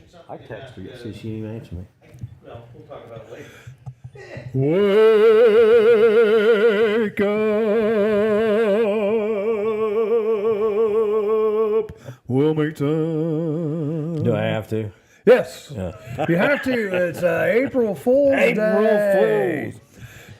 mention something? I text her, see she didn't answer me. No, we'll talk about it later. Wake up, Wilmington. Do I have to? Yes, Yeah. you have to. It's April Fool's Day. April Fools.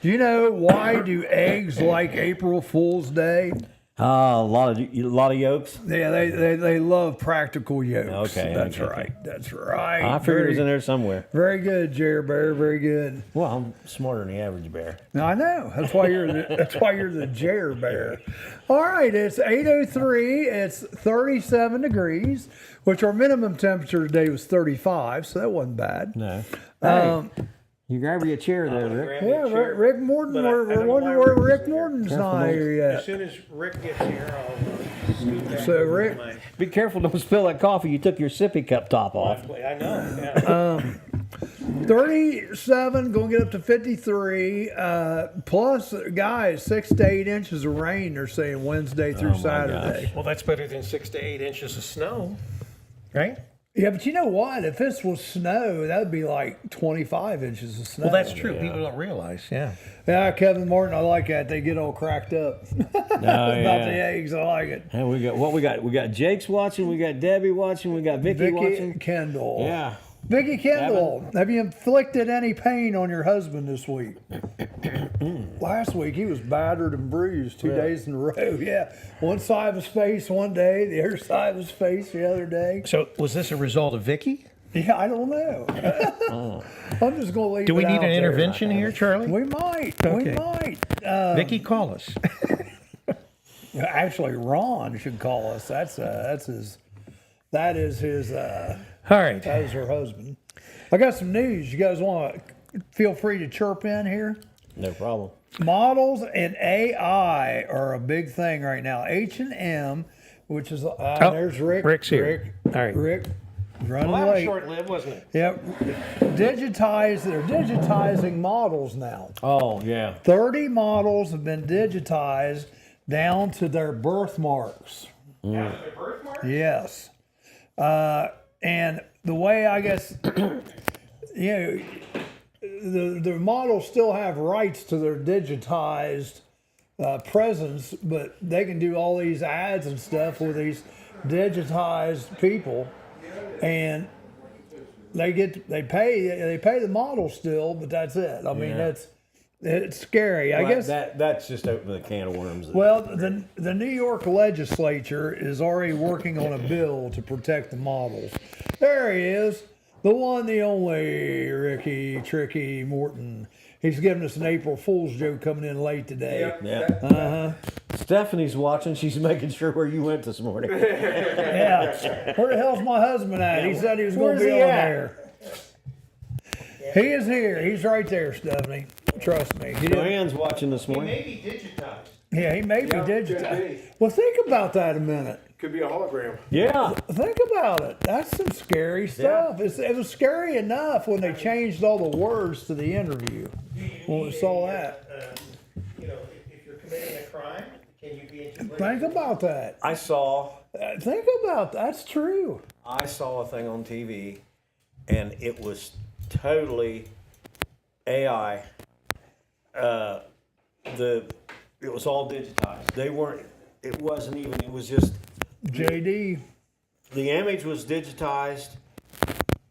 Do you know why do eggs like April Fool's Day? A lot of yolks. Yeah, they love practical yolks. Okay, That's okay. right. That's right. I figured it was in there somewhere. Very good, Jerry Bear. Very good. Well, I'm smarter than the average bear. I know. That's why you're the Jerry Bear. All right, it's 8:03. It's 37 degrees, which our minimum temperature today was 35, so that wasn't bad. No. You grab you a chair there, Rick. Yeah, Rick Morton. We're wondering where Rick Morton's not here As yet. soon as Rick gets here, I'll scoot back. So, Rick- Be careful, don't spill that coffee. You took your sippy cup top off. I know. Yeah. 37, going to get up to 53. Plus, guys, 6 to 8 inches of rain, they're saying Wednesday through my Saturday. Well, that's better than 6 to 8 inches of snow, right? Yeah, but you know what? If this was snow, that would be like 25 inches of snow. Well, that's true. People don't realize. Yeah. Yeah, Kevin Martin, I like that. They get all cracked up about the eggs. I like it. And we got what we got. We got Jake's watching. We got Debbie watching. We got Vicky watching. Kendall. Yeah. Vicky Kendall, have you inflicted any pain on your husband this week? Last week he was battered and bruised 2 days in a row. Yeah, one side of his face one day, the other side of his face the other day. So, was this a result of Vicky? Yeah, I don't know. I'm just going to leave. Do we it need out an there. intervention here, Charlie? We might. We Okay. might. Vicky, call us. Actually, Ron should call us. That is his. All right. That is her husband. I got some news. You guys want to feel free to chirp in here. No problem. Models and AI are a big thing right now. H&M, which is there's Rick. Rick's here. Rick, All right. Rick, running Well, that was late. short-lived, wasn't it? Yep. They're digitizing models now. Oh yeah. 30 models have been digitized down to their birthmarks. Down to the birthmark? Yes. And the way I guess, the models still have rights to their digitized presence, but they can do all these ads and stuff with these digitized people, and they pay the model still, but that's it. I mean, it's scary. I guess that's just opening a can of worms. Well, the New York legislature is already working on a bill to protect the models. There he is, the one, the only Ricky Tricky Morton. He's giving us an April Fool's joke coming in late today. Yeah. Stephanie's watching. She's making sure where you went this morning. Yeah. Where the hell's my husband at? He said he was going to Where's be he on at? there. He is here. He's right there, Stephanie. Trust me. He didn't- Joanne's watching this morning. Maybe digitized. Yeah, he may be could digitized. be. Well, think about that a minute. Could be a hologram. Yeah. Think about it. That's some scary stuff. It was scary enough when they changed all the words to the interview. When we saw that. If you're committing a crime, can you be integrated? Think about that. I saw Think about that's true. a thing on TV, and it was totally AI. It was all digitized. They weren't. It wasn't even. It was just JD. the image was digitized,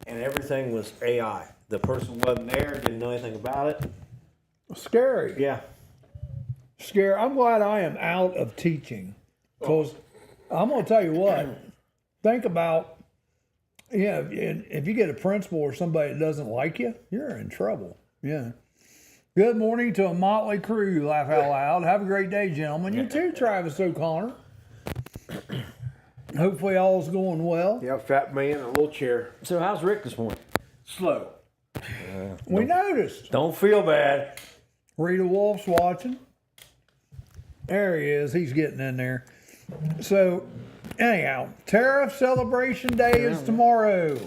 and everything was AI. The person wasn't there, didn't know anything about it. Scary. Yeah. Scary. I'm glad I am out of teaching. Because I'm going to tell you what. Think about, if you get a principal or somebody that doesn't like you, you're in trouble. Yeah. Good morning to a motley crew. Laugh out loud. Have a great day, gentlemen. You too, Travis O'Connor. Hopefully all's going well. Yeah, fat man, a little chair. So how's Rick this morning? Slow. We noticed. Don't feel bad. Rita Wolf's watching. There he is. He's getting in there. So, anyhow, Tariff Celebration Day is tomorrow.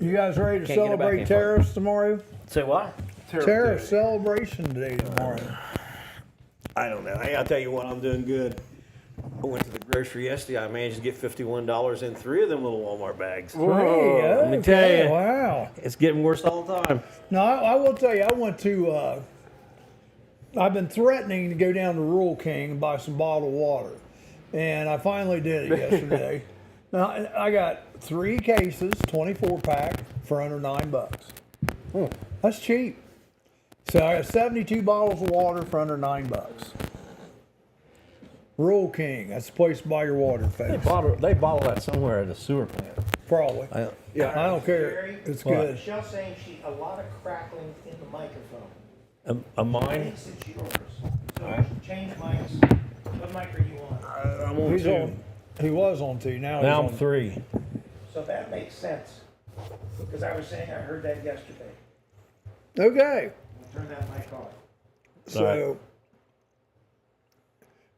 You guys ready to Can't get it back celebrate in tariffs tomorrow? Say what? Tariff Celebration Day tomorrow. I don't know. Hey, I'll tell you what. I'm doing good. I went to the grocery yesterday. I managed to get $51 in 3 of them little Walmart bags. Whoa, let me tell you. Wow. It's getting worse all the time. No, I will tell you, I went to, I've been threatening to go down to Rural King and buy some bottled water. And I finally did it yesterday. Now, I got 3 cases, 24 pack for under $9. That's cheap. So I got 72 bottles of water for under $9. Rural King, that's the place to buy your water, They folks. bottle that somewhere at a sewer plant. Probably. Yeah. I don't care. Jerry, It's What? good. Michelle's saying a lot of crackling in the microphone. A I mine? think it's yours. So change mics. What mic are you on? I'm on He's 2. on. He was on 2. Now Now I'm he's on 3. So that makes sense. Because I was saying I heard that yesterday. Okay. Turn that mic off. So,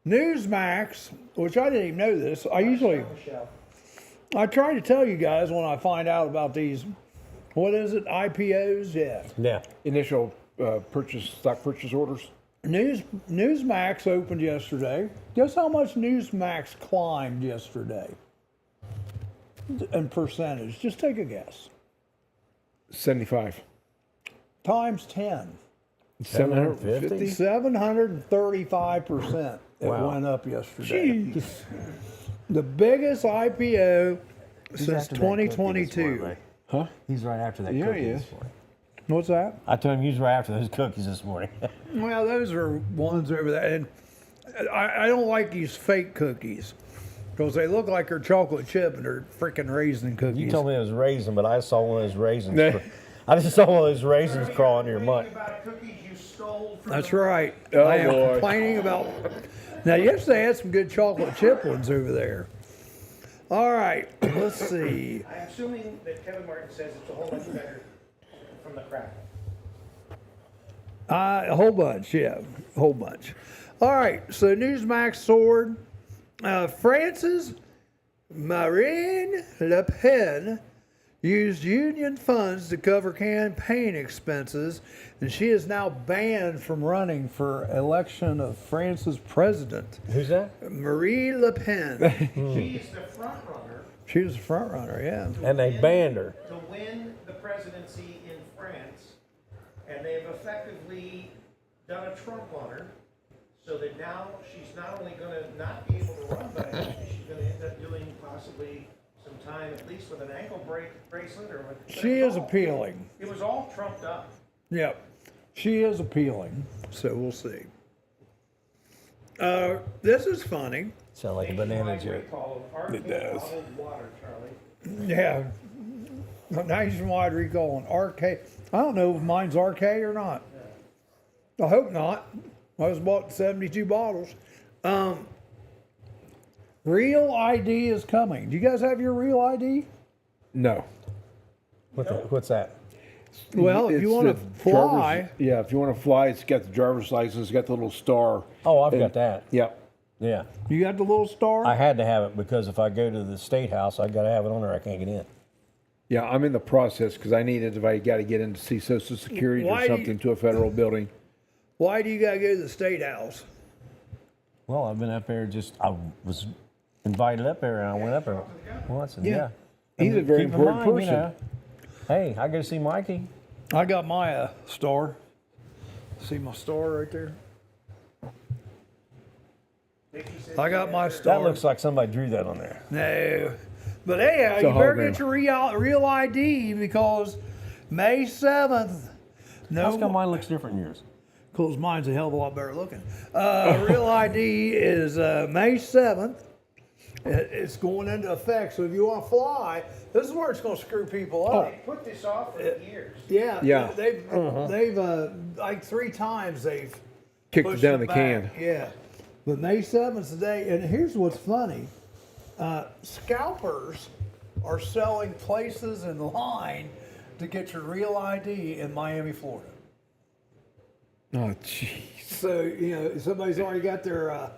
Newsmax, which I didn't even know this. Michelle. I try to tell you guys when I find out about these, what is it, IPOs? Yeah. Yeah. Initial stock purchase orders. Newsmax opened yesterday. Guess how much Newsmax climbed yesterday? In percentage. Just take a guess. 75. Times 10. 750. 735%. It Wow. went up yesterday. The biggest IPO since 2022. Huh? He's right after that Yeah, cookie he this is. morning. What's that? I told him he was right after those cookies this morning. Well, those are ones over there. And I don't like these fake cookies because they look like they're chocolate chip and they're freaking raisin cookies. You told me it was raisin, but I saw one of those raisins. Nah. I just saw one of those raisins crawl into your mutt. About cookies you stole from That's the- right. Oh, I am Lord. complaining about. Now, yesterday I had some good chocolate chip ones over there. All right, let's see. I'm assuming that Kevin Martin says it's a whole bunch better from the crack. A whole bunch, yeah, a whole bunch. All right, so Newsmax soared. France's Marine Le Pen used union funds to cover campaign expenses, and she is now banned from running for election of France's president. Who's that? Marie Le Pen. She's the front runner She was a front runner, yeah. And they banned her. to win the presidency in France, and they've effectively done a Trump on her, so that now she's not only going to not be able to run, but I think she's going to end up doing possibly some time, at least with an ankle bracelet or with. but She it was is all- appealing. It was all trumped up. Yep. She is appealing, so we'll see. This is funny. Sound like a banana joke. Recall of arcade does. bottled water, Charlie. Yeah. Nationwide recall on RK. I don't know if mine's RK or not. I hope not. I was bought 72 bottles. Real ID is coming. Do you guys have your real ID? No. What's that? Well, if you It's want to the driver's- fly, Yeah, if you want to fly, it's got the driver's license, it's got the little star. Oh, I've And- got that. Yeah. Yeah. you got the little star. I had to have it because if I go to the state house, I got to have it on there. I can't get in. Yeah, I'm in the process because I need it if I got to get in to see Social Security Why or do you- something to a federal building. Why do you got to go to the state house? Well, I've been up there I was invited up there and I went up there once. And Yeah. He's a very keep in important mind, person. you know, hey, I go to see Mikey. I got my star. See my star right there? I got my star. That looks like somebody drew that on there. No. But anyhow, a you better hologram. get your real ID because May 7th. How come No, mine looks different than yours? because mine's a hell of a lot better looking. Real ID is May 7th. It's going into effect. So if you want to fly, this is where it's going to screw people up. They put this off for years. Yeah. Yeah. They've like 3 times they've Kicked it pushed down the back. can. Yeah. But May 7th today, and here's what's funny. Scalpers are selling places in line to get your real ID in Miami, Florida. Oh, jeez. So, you know, somebody's already got their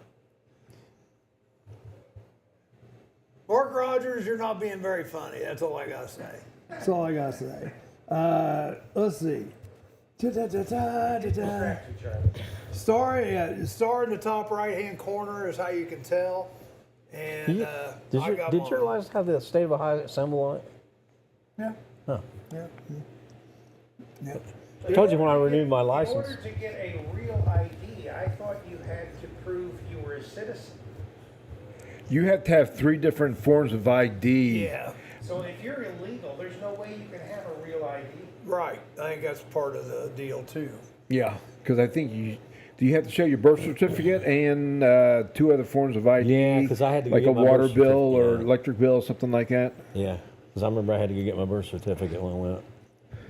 Mark Rogers, you're not being very funny. That's all I gotta say. That's all I gotta say. Let's see. Star in the top right hand corner is how you can tell. And Did your license have the state of Ohio symbol on it? Yeah. Huh. Yeah. Yeah. I told you when I renewed my In license. order to get a real ID, I thought you had to prove you were a citizen. You have to have 3 different forms of ID. Yeah. So if you're illegal, there's no way you can have a real ID. Right. I think that's part of the deal too. Yeah, because I think you have to show your birth certificate and 2 other forms of ID. Yeah, 'cause I had to go like get a my water birth bill or certificate, yeah. electric bill, something like that. Yeah, because I remember I had to go get my birth certificate when I went.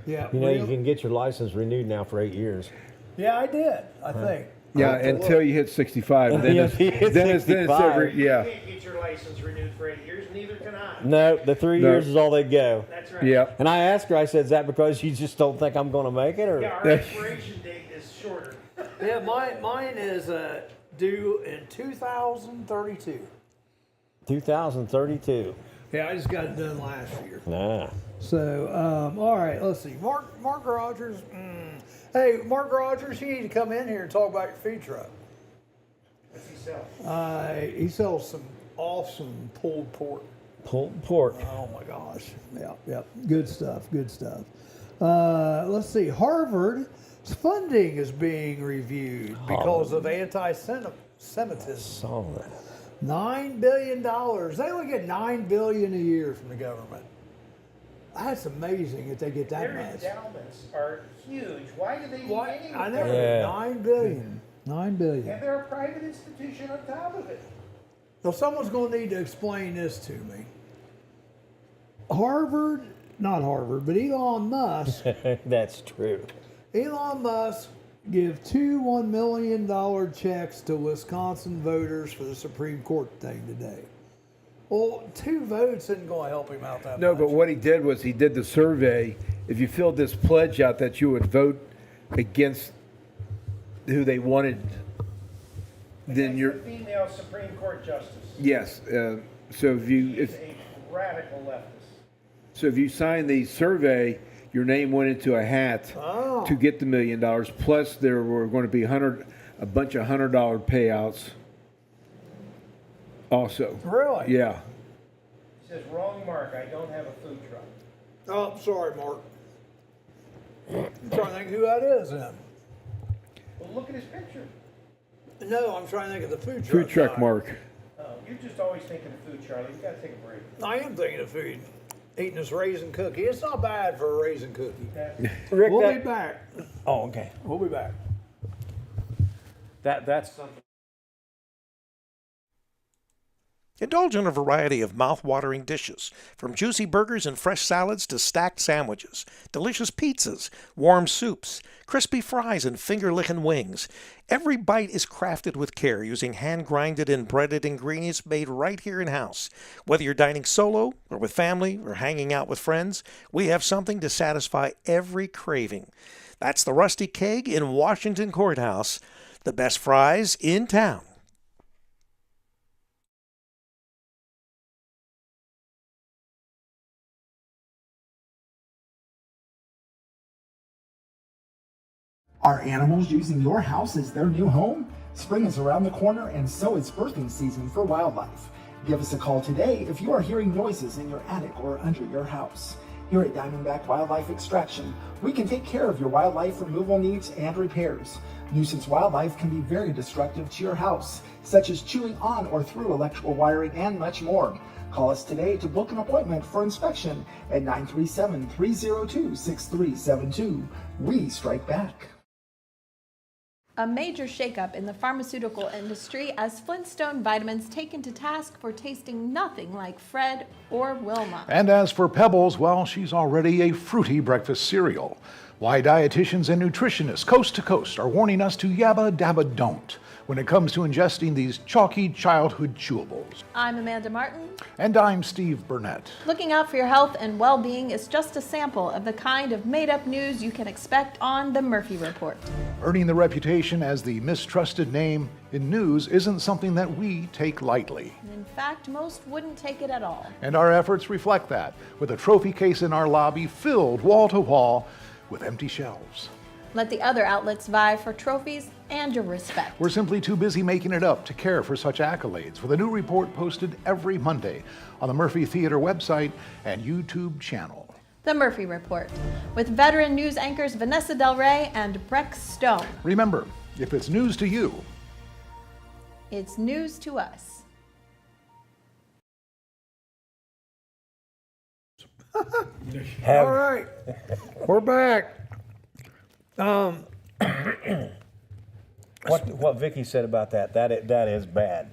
Yeah. You know, you can get your license renewed now for 8 years. Yeah, I did. I think. Yeah, I'll have to until look. you hit 65. And then, Yeah, it's, if you hit then it's 65. every, yeah. You can't get your license renewed for 8 years, neither can I. No, the 3 No. years is all they go. That's right. Yeah. And I asked her, I said, is that because you just don't think I'm going to make it? Or Yeah, our expiration date is shorter. Yeah, mine is due in 2032. 2032? Yeah, I just got it done last year. Nah. So, all right, let's see. Mark Rogers. Hey, Mark Rogers, you need to come in here and talk about your food truck. What's he sell? He sells some awesome pulled pork. Pulled pork. Oh my gosh. Yeah. Good stuff. Let's see. Harvard's funding is being reviewed because of anti-Semitism. Saw that. $9 billion. They only get $9 billion a year from the government. That's amazing if they get that Their much. endowments are huge. Why do they need What? any I of know. that? Yeah. $9 billion. $9 billion. And they're a private institution on top of it. So someone's going to need to explain this to me. Not Harvard, but Elon Musk. That's true. Elon Musk give 2 $1 million checks to Wisconsin voters for the Supreme Court thing today. Well, 2 votes isn't going to help him out that No, much. but what he did was he did the survey. If you filled this pledge out that you would vote against who they wanted, then That's you're, the female Supreme Court justice. yes. So if She you, is a radical leftist. So if you signed the survey, your name went into a hat to get the $1 million. Plus, there were going to be a bunch of $100 payouts. Also, Really? yeah. He says, wrong mark, I don't have a food truck. Oh, I'm sorry, Mark. I'm trying to think who that is then. Well, look at his picture. No, I'm trying to think of the food truck. Food truck guy. Mark. You're just always thinking of food, Charlie. You gotta take a break. I am thinking of food. Eating this raisin cookie. It's not bad for a raisin cookie. Rick, We'll be back. Oh, okay. We'll be back. That's something. Indulge in a variety of mouth-watering dishes, from juicy burgers and fresh salads to stacked sandwiches, delicious pizzas, warm soups, crispy fries, and finger-licking wings. Every bite is crafted with care using hand-grinded and breaded ingredients made right here in-house. Whether you're dining solo or with family or hanging out with friends, we have something to satisfy every craving. That's the Rusty Keg in Washington Courthouse, the best fries in town. Are animals using your house as their new home? Spring is around the corner, and so is birthing season for wildlife. Give us a call today if you are hearing noises in your attic or under your house. Here at Diamondback Wildlife Extraction, we can take care of your wildlife removal needs and repairs. Nuisance wildlife can be very destructive to your house, such as chewing on or through electrical wiring and much more. Call us today to book an appointment for inspection at 937-302-6372. We strike back. A major shakeup in the pharmaceutical industry as Flintstone Vitamins taken to task for tasting nothing like Fred or Wilma. And as for Pebbles, well, she's already a fruity breakfast cereal. Why dietitians and nutritionists coast to coast are warning us to yabba dabba don't when it comes to ingesting these chalky childhood chewables. I'm Amanda Martin. And I'm Steve Burnett. Looking out for your health and well-being is just a sample of the kind of made-up news you can expect on The Murphy Report. Earning the reputation as the mistrusted name in news isn't something that we take lightly. In fact, most wouldn't take it at all. And our efforts reflect that, with a trophy case in our lobby filled wall to wall with empty shelves. Let the other outlets vie for trophies and your respect. We're simply too busy making it up to care for such accolades, with a new report posted every Monday on the Murphy Theater website and YouTube channel. The Murphy Report, with veteran news anchors Vanessa Del Rey and Breck Stone. Remember, if it's news to you, It's news to us. All right, we're back. What Vicky said about that is bad.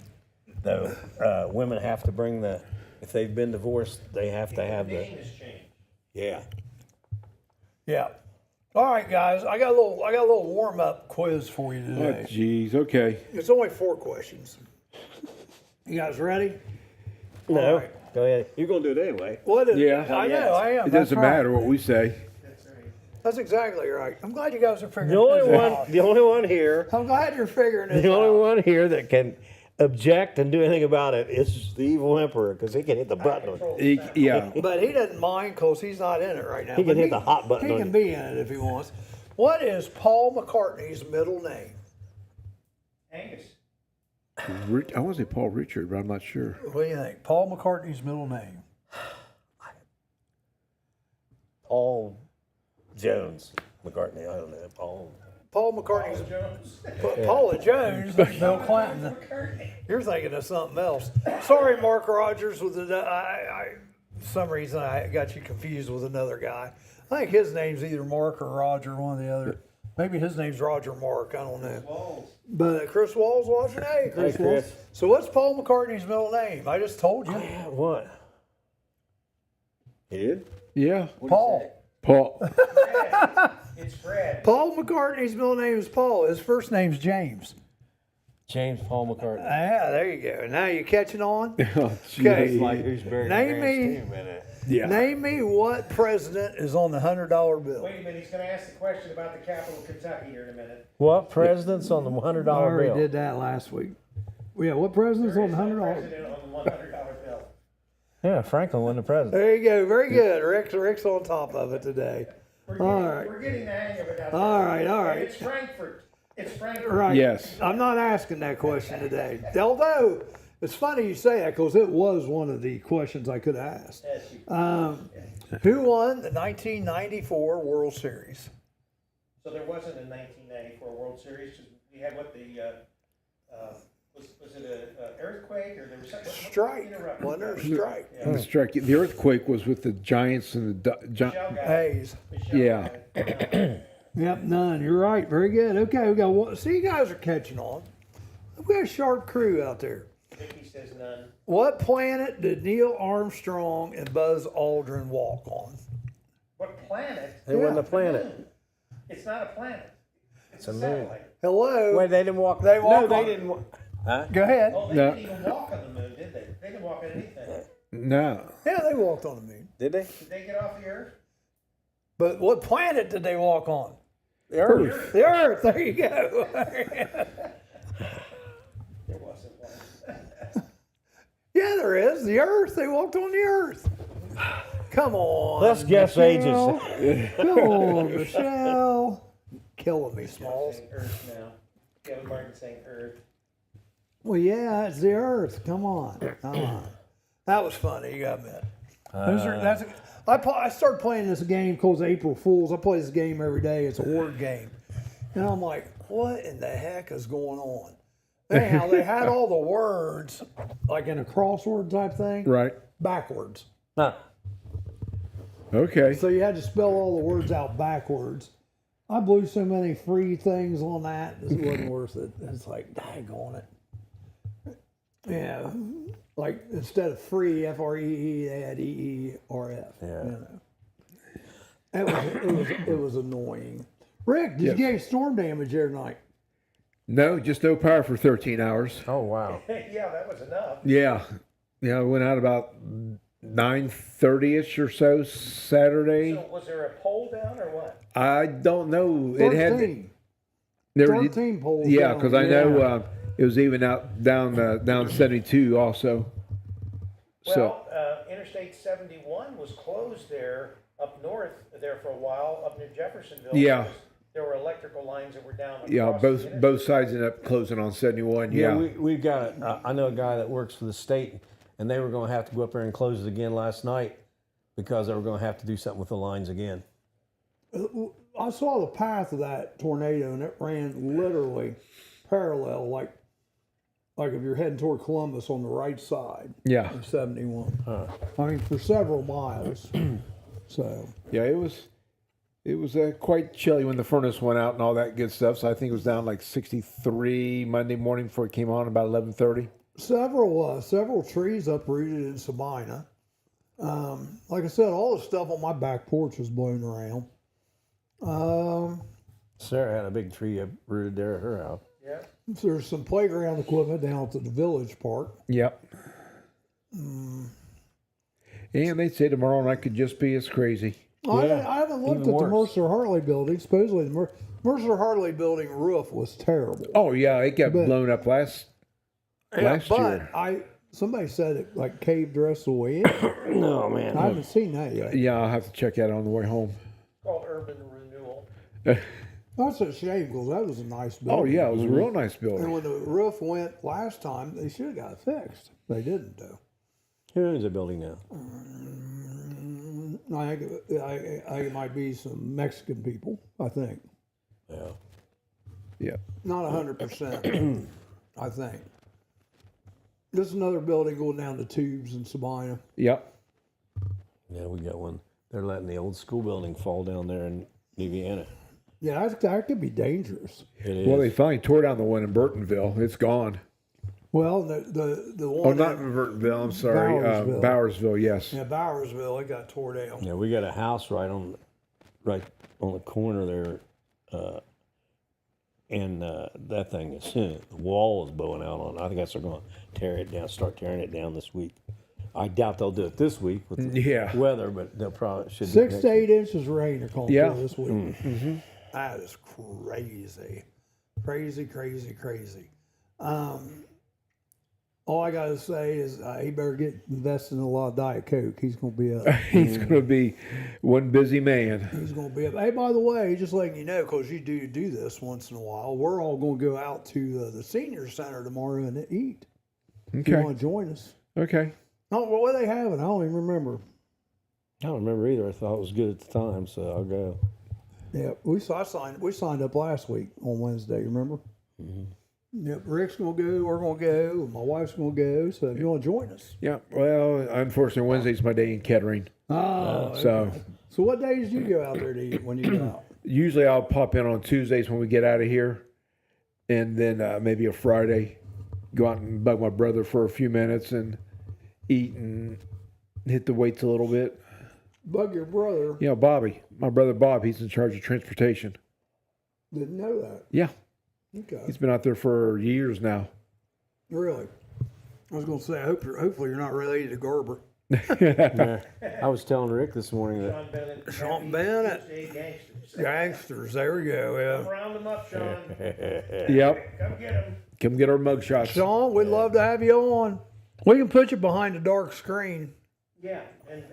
Though women have to bring if they've been divorced, they have to have The name has changed. yeah. Yeah. All right, guys. I got a little warm up quiz for you Oh, today. geez. Okay. It's only 4 questions. You guys ready? No, All right. go ahead. You're gonna do it anyway. What is Yeah. I know, I am. It That's doesn't right. matter what we say. That's exactly right. I'm glad you guys are figuring The only this one, out. the only one here, I'm glad you're figuring this the only out. one here that can object and do anything about it is the evil emperor, because he can hit the button. Yeah. But he doesn't mind because he's not in it right now. He can But hit the hot button He on can you. be in it if he wants. What is Paul McCartney's middle name? Angus. I want to say Paul Richard, but I'm not sure. What do you think? Paul McCartney's middle name. Paul Jones McCartney. I don't know. Paul McCartney's Jones. Paula Jones, Bill Clinton. You're thinking of something else. Sorry, Mark Rogers. With for some reason I got you confused with another guy. I think his name's either Mark or Roger, one or the other. Maybe his name's Roger Mark. I don't know. Walls. But Chris Wall's watching. Hey, Chris Hey, Walls. Chris. So what's Paul McCartney's middle name? I just told you. Yeah, what? He did? Yeah. Paul. Paul. It's Fred. Paul McCartney's middle name is Paul. His first name's James. James Paul McCartney. Yeah, there you go. Now you catching on? Oh, Okay. geez. Like who's buried Name in me- Grant's tomb in it. Yeah. Name me what president is on the $100 bill. Wait a minute, he's gonna ask the question about the capital of Kentucky here in a minute. What president's on the $100 I already bill? did that last week. Yeah, what president's There on is the no $100? president on the $100 bill. Yeah, Franklin wasn't the president. There you go. Very good. Rick's on top of it today. We're getting the hang of it out there. All right, all right. It's Frankfurt. It's Frankfurt. Right. Yes. I'm not asking that question today. Although, it's funny you say that because it was one of the questions I could have asked. Yes, you- Who won the 1994 World Series? So there wasn't a 1994 World Series, 'cause we had what was it a earthquake or there was something? Strike. Interrupted. Wasn't there a strike? Yeah. The strike. The earthquake was with the Giants and the Michelle got it. Hayes. Michelle Yeah. got it. Yep, none. You're right. Very good. Okay, we got one. See, you guys are catching on. We got a sharp crew out there. Vicky says none. What planet did Neil Armstrong and Buzz Aldrin walk on? What planet? It wasn't a planet. It's not a planet. It's a moon. satellite. Hello. Wait, they didn't walk. They walk No, on- they didn't. Huh? Go ahead. Oh, they No. didn't even walk on the moon, did they? They didn't walk on anything. No. Yeah, they walked on the moon. Did they? Did they get off the Earth? But what planet did they walk on? The Earth. The Earth. There you go. There wasn't one. Yeah, there is. The Earth. They walked on the Earth. Come on. Let's guess Michelle. ages. Come on, Michelle. Killing me, Smalls. Saying Earth now. Kevin Martin saying Earth. Well, yeah, it's the Earth. Come on. Come on. That was funny. You got to admit. I started playing this game called April Fools. I play this game every day. It's a word game. And I'm like, what in the heck is going on? Anyhow, they had all the words, like in a crossword type thing, Right. backwards. Huh. Okay. So you had to spell all the words out backwards. I blew so many free things on that, it wasn't worth it. It's like, daggone it. Yeah. Like instead of free, F-R-E-E, they had E-E-R-F. Yeah. You know. It was annoying. Rick, did you get any storm damage there tonight? No, just no power for 13 hours. Oh wow. Yeah, that was enough. Yeah. Yeah, I went out about 9:30ish or so Saturday. So was there a pole down or what? I don't know. 13. It had there, 13 poles. Yeah, down. because I know it was even out down 72 also. Well, Interstate 71 was closed there up north there for a while, up near Jeffersonville. Yeah. there were electrical lines that were down across Yeah, the interstate. both sides ended up closing on 71. Yeah. we've got. I know a guy that works for the state, and they were going to have to go up there and close it again last night because they were going to have to do something with the lines again. I saw the path of that tornado, and it ran literally parallel, like if you're heading toward Columbus on the right side Yeah. of 71. I mean, for several miles. So Yeah, it was quite chilly when the furnace went out and all that good stuff. So I think it was down like 63 Monday morning before it came on about 11:30. several trees uprooted in Sabina. Like I said, all the stuff on my back porch was blown around. Sarah had a big tree uprooted there at her house. Yeah. There's some playground equipment down at the village park. Yep. And they say tomorrow night could just be as crazy. I haven't looked even at the worse. Mercer Hartley building. Supposedly the Mercer Hartley building roof was terrible. Oh yeah, it got But- blown up last but year. somebody said it like caved the rest of the way in. No, man. I haven't seen that yet. Yeah, I'll have to check that on the way home. It's called urban renewal. That's a shame because that was a nice building. Oh yeah, it was a real nice And building. when the roof went last time, they should have got it fixed. They didn't though. Who owns the building now? I think it might be some Mexican people. I think Yeah. Yeah. not 100%. I think there's another building going down the tubes in Sabina. Yep. Yeah, we got one. They're letting the old school building fall down there in Indiana. Yeah, that could be dangerous. It is. Well, they finally tore down the one in Burtonville. It's gone. Well, the Oh, one not in Burtonville. I'm sorry. Bowersville. Bowersville. Yes. yeah, Bowersville, it got tore down. Yeah, we got a house right on the corner there, and that thing is the wall is blowing out on it. I think that's they're going to tear it down, start tearing it down this week. I doubt they'll do it this week with the Yeah. weather, but they'll probably should. do it 6 next to 8 week. inches of rain are calling Yeah. for this week. That is crazy. Crazy. All I got to say is he better get invested in a lot of Diet Coke. He's going to be up. He's going to be one busy man. He's going to be up. Hey, by the way, just letting you know, because you do this once in a while, we're all going to go out to the senior center tomorrow and eat. If you Okay. want to join us. Okay. Oh, what are they having? I don't even remember. I don't remember either. I thought it was good at the time, so I'll go. Yeah, we signed up last week on Wednesday. Remember? Yep, Rick's gonna go. We're gonna go. My wife's gonna go. So if you want to join us, Yeah. Well, unfortunately, Wednesday's my day in Kettering. So so what days do you go out there to eat when you go out? usually I'll pop in on Tuesdays when we get out of here, and then maybe a Friday, go out and bug my brother for a few minutes and eat and hit the weights a little bit. Bug your brother. You know, Bobby, my brother Bob, he's in charge of transportation. Didn't know that. Yeah, Okay, he's been out there for years now. really. I was gonna say, hopefully you're not related to Gerber. Yeah. I was telling Rick this morning that Sean Bennett. Sean Happy Bennett. Tuesday Gangsters. Gangsters. There we go. Come Yeah. round them up, Sean. Yep, Come get them. come get our mug shots. Sean, we'd love to have you on. We can put you behind a dark screen. Yeah,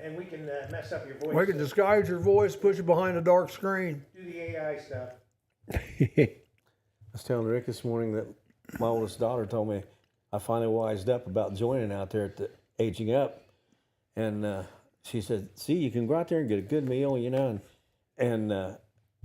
and we can mess up your voice. We can disguise your voice, put you behind a dark screen. do the AI stuff. I was telling Rick this morning that my oldest daughter told me I finally wised up about joining out there at the Aging Up, and she said, "See, you can go out there and get a good meal, you know." And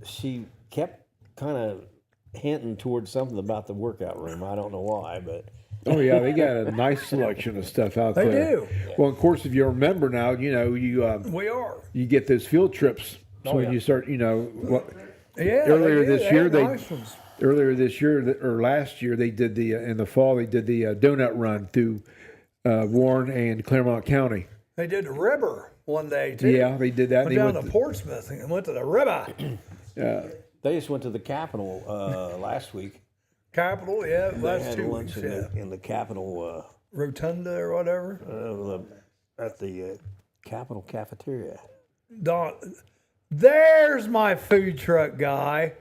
she kept kind of hinting towards something about the workout room. I don't know why, but Oh yeah, they got a nice selection of stuff out They there. do. Well, of course, if you remember now, you know We are. you get those field trips. So when yeah. you start, you know, Yeah. Earlier they do. this year, have they- nice ones. earlier this year or last year they did the in the fall they did the donut run through Warren and Claremont County. They did the river one day too. Yeah, they did that. Went They down went to Portsmouth and went to the river. they just went to the Capitol last week. Capitol, yeah, They last had 2 lunch weeks, yeah. in the Capitol Rotunda or whatever. at the Capitol cafeteria. Don, there's my food truck guy,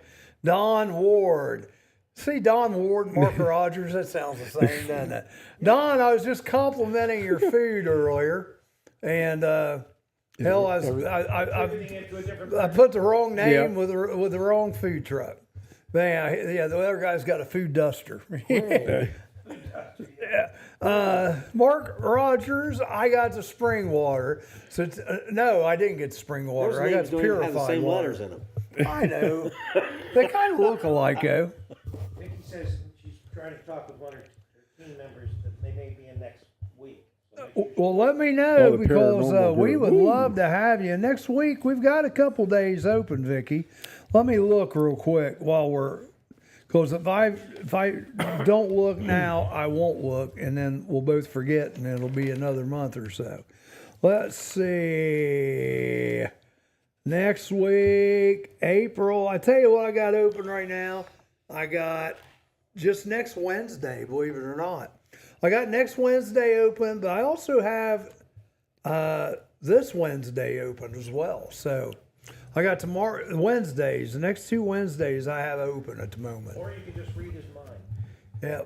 Don Ward. See, Don Ward, Mark Rogers, that sounds the same, doesn't it? Don, I was just complimenting your food earlier, and Hell, pivoting it to a different. I put the wrong name Yeah. with the wrong food truck. Man, yeah, the other guy's got a food duster. Mark Rogers, I got the spring water. So no, I didn't get the spring water. I got the purified the same water. letters in them. I know. They kind of look alike, though. Vicky says she's trying to talk with one of her team members that they may be in next week. So make sure Well, let me know the because paranormal we group. would Woo. love to have you. Next week, we've got a couple days open, Vicky. Let me look real quick while we're, because if I don't look now, I won't look, and then we'll both forget, and it'll be another month or so. Let's see. Next week, April. I tell you what I got open right now. I got just next Wednesday, believe it or not. I got next Wednesday open, but I also have this Wednesday open as well. So I got tomorrow, Wednesdays, the next 2 Wednesdays I have open at the moment. or you can just read his mind. Yeah.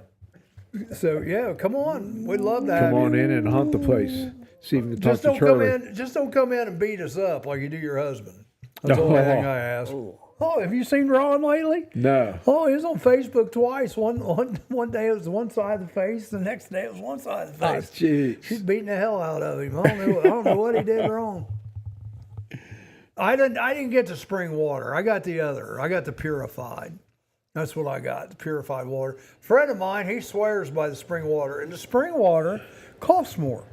So yeah, come on. We'd love to have Come you. on in and hunt the place. See if you can talk Just to don't come Charlie. in. Just don't come in and beat us up like you do your husband. That's the only thing I ask. Oh, have you seen Ron lately? No. Oh, he was on Facebook twice. One day it was one side of the face. The next day it was one side of the Oh, face. jeez. She's beating the hell out of him. I don't know what he did wrong. I didn't get the spring water. I got the other. I got the purified. That's what I got, the purified water. A friend of mine, he swears by the spring water, and the spring water costs more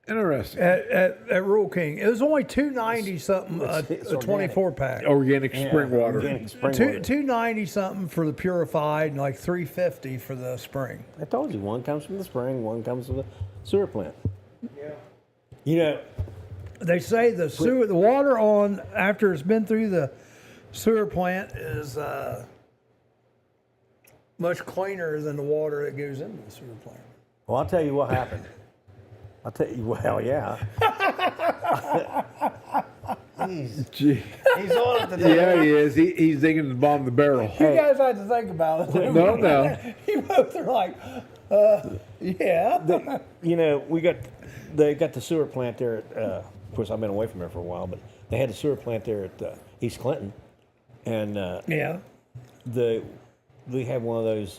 Interesting. at Rural King. It was only $2.90 something it's a organic. 24 pack. Organic spring water. Organic spring water. $2.90 something for the purified, and like $3.50 for the spring. I told you, one comes from the spring, one comes from the sewer plant. Yeah. You know, They say the water on after it's been through the sewer plant is much cleaner than the water that goes into the sewer plant. well, I'll tell you what happened. I'll tell you, well, yeah. Gee. He's on it today. Yeah, he is. He's digging the bottom of the barrel. You guys had to think about it. No. You both are like, yeah. You know, they got the sewer plant there at, of course, I've been away from there for a while, but they had the sewer plant there at East Clinton. And Yeah. they have one of those,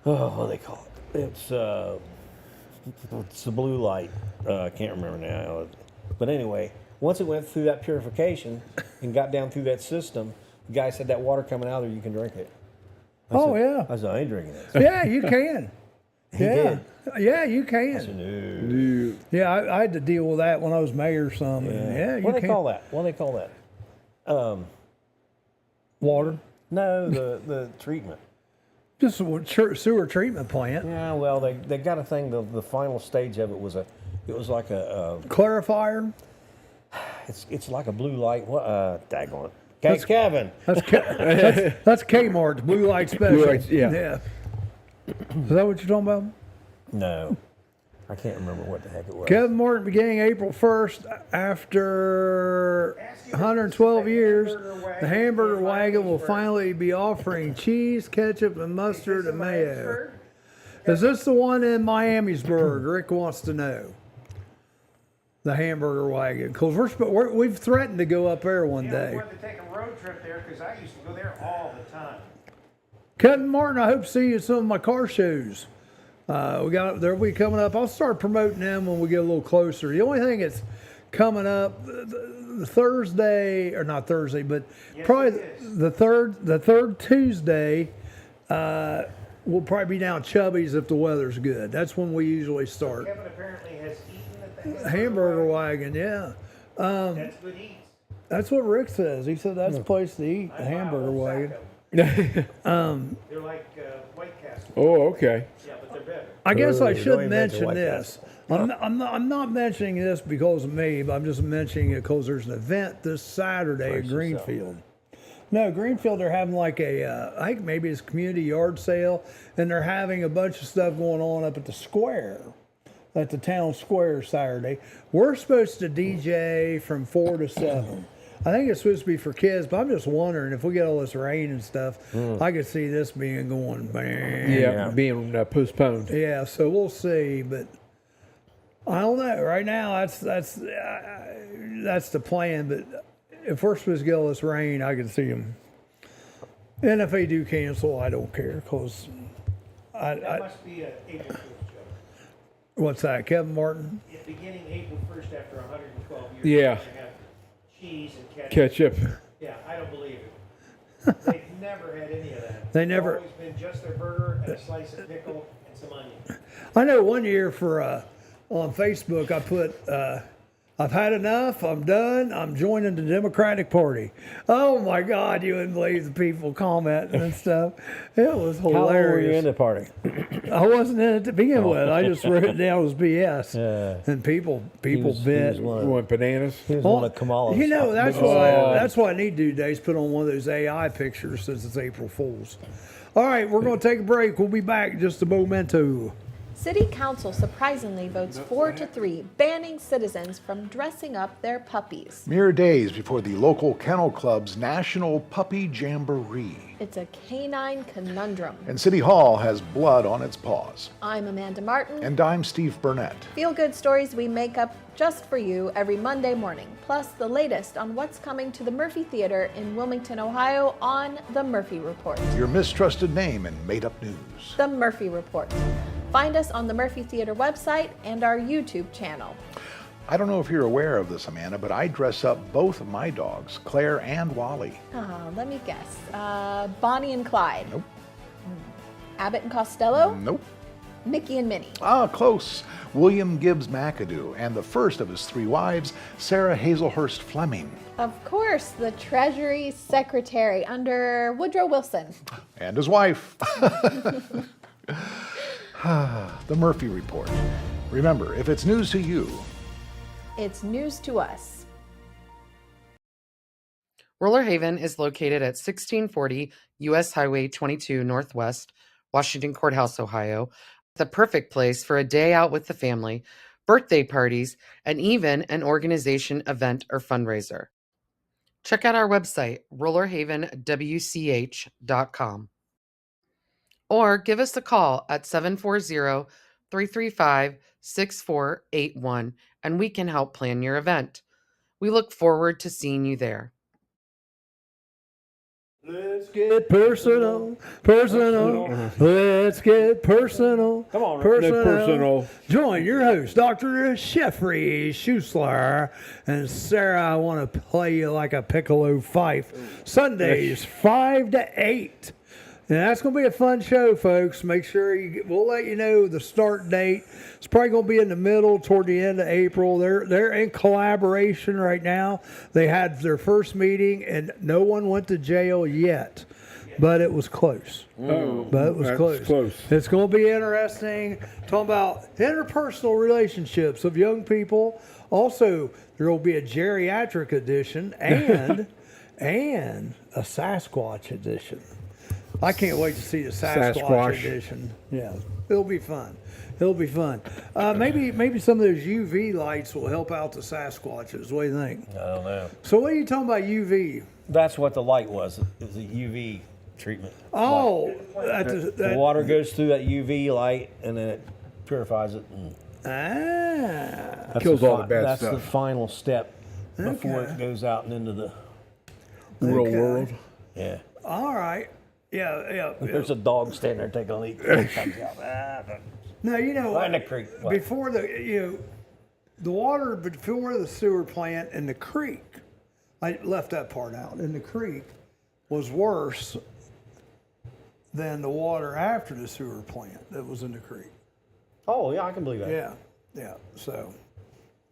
what do they call it? It's the blue light. I can't remember now. But anyway, once it went through that purification and got down through that system, the guy said that water coming out of there, you can drink it. Oh, yeah. I said, I ain't drinking it. Yeah, you can. He Yeah. did. Yeah, you I can. said, no. Dude. Yeah, I had to deal with that when I was mayor or something. Yeah, you What do they can. call that? What do they call that? Water. No, the treatment. Just a sewer treatment plant. Yeah, well, they got a thing. The final stage of it was like a Clarifier. it's like a blue light. What? Daggone it. Okay, Kevin. That's Kmart's blue light special. Blue lights, yeah. Yeah. Is that what you're talking about? No, I can't remember what the heck it was. Kevin Martin beginning April 1st after 112 years, the hamburger wagon will finally be offering cheese, ketchup, and mustard and mayo. Is this the one in Miamisburg? Rick wants to know. The hamburger wagon, because we've threatened to go up there one Yeah, day. we wanted to take a road trip there because I used to go there all the time. Kevin Martin, I hope to see you at some of my car shows. They'll be coming up. I'll start promoting them when we get a little closer. The only thing that's coming up the Thursday, or not Thursday, but Yes, probably it is. the third Tuesday, we'll probably be down at Chubby's if the weather's good. That's when we usually start. Kevin apparently has eaten at the Hamburger wagon, yeah. That's good eats. That's what Rick says. He said that's the place to eat, the hamburger wagon. They're like White Castle. Oh, okay. Yeah, but they're better. I guess I Don't should even mention mention White this. I'm not mentioning this because of me, but I'm just mentioning it because there's an event this Saturday at Greenfield. No, Greenfield, they're having like I think maybe it's a community yard sale, and they're having a bunch of stuff going on up at the square, at the town square Saturday. We're supposed to DJ from 4 to 7. I think it's supposed to be for kids, but I'm just wondering if we get all this rain and stuff, I could see this being going bang. Yeah, being postponed. Yeah, so we'll see, but I don't know. Right now, that's the plan. But if we're supposed to get all this rain, I can see them. And if they do cancel, I don't care because That must be an April Fool's joke. what's that, Kevin Martin? Beginning April 1st after 112 years. Yeah. They're gonna have cheese and ketchup. Ketchup. Yeah, I don't believe it. They've never had any of that. They It's never- always been just their burger and a slice of pickle and some onion. I know one year for on Facebook I put I've had enough. I'm done. I'm joining the Democratic Party. Oh my God, you wouldn't believe the people commenting and stuff. It was How long were you in hilarious. the party? I wasn't in it to begin with. I just wrote it down as BS. Yeah. And people He was bit. You want bananas? He was one of Kamala's. You know, that's biggest what fans. that's what I need to do today is put on one of those AI pictures since it's April Fool's. All right, we're going to take a break. We'll be back in just a momento. City Council surprisingly votes 4-3, banning citizens from dressing up their puppies. Mere days before the local kennel club's National Puppy Jamboree. It's a canine conundrum. And City Hall has blood on its paws. I'm Amanda Martin. And I'm Steve Burnett. Feel-good stories we make up just for you every Monday morning, plus the latest on what's coming to the Murphy Theater in Wilmington, Ohio on The Murphy Report. Your mistrusted name in made-up news. The Murphy Report. Find us on the Murphy Theater website and our YouTube channel. I don't know if you're aware of this, Amanda, but I dress up both of my dogs, Claire and Wally. Oh, let me guess. Bonnie and Clyde. Nope. Abbott and Costello. Nope. Mickey and Minnie. Ah, close. William Gibbs McAdoo and the first of his 3 wives, Sarah Hazelhurst Fleming. Of course, the Treasury Secretary under Woodrow Wilson. And his wife. The Murphy Report. Remember, if it's news to you, It's news to us. Roller Haven is located at 1640 U.S. Highway 22 Northwest, Washington Courthouse, Ohio. The perfect place for a day out with the family, birthday parties, and even an organization event or fundraiser. Check out our website, rollerhavenwch.com. Or give us a call at 740-335-6481 and we can help plan your event. We look forward to seeing you there. Let's get personal. Let's get personal. Come on, Rick. Personal. Join your host, Dr. Jeffrey Schusler and Sarah. I want to play you like a piccolo fife. Sundays, 5 to 8. And that's going to be a fun show, folks. Make sure we'll let you know the start date. It's probably going to be in the middle, toward the end of April. They're in collaboration right now. They had their first meeting, and no one went to jail yet. But it was close. That's close. It's going to be interesting. Talking about interpersonal relationships of young people. Also, there will be a geriatric edition and a Sasquatch edition. I can't wait to see the Sasquatch edition. Yeah, it'll be fun. It'll be fun. Maybe some of those UV lights will help out the Sasquatches. What do you think? I don't know. So what are you talking about UV? That's what the light was. It was a UV treatment. Oh, The water goes through that UV light and then it purifies it. And that's Kills all the bad That's stuff. the final step before Okay. it goes out and into the Real Okay. world. yeah. all right. Yeah. There's a dog standing there taking a leak. It comes out. Now you know Right in the creek. What? before the water before the sewer plant and the creek. I left that part out. And the creek was worse than the water after the sewer plant that was in the creek. Oh yeah, I can believe that. Yeah. So,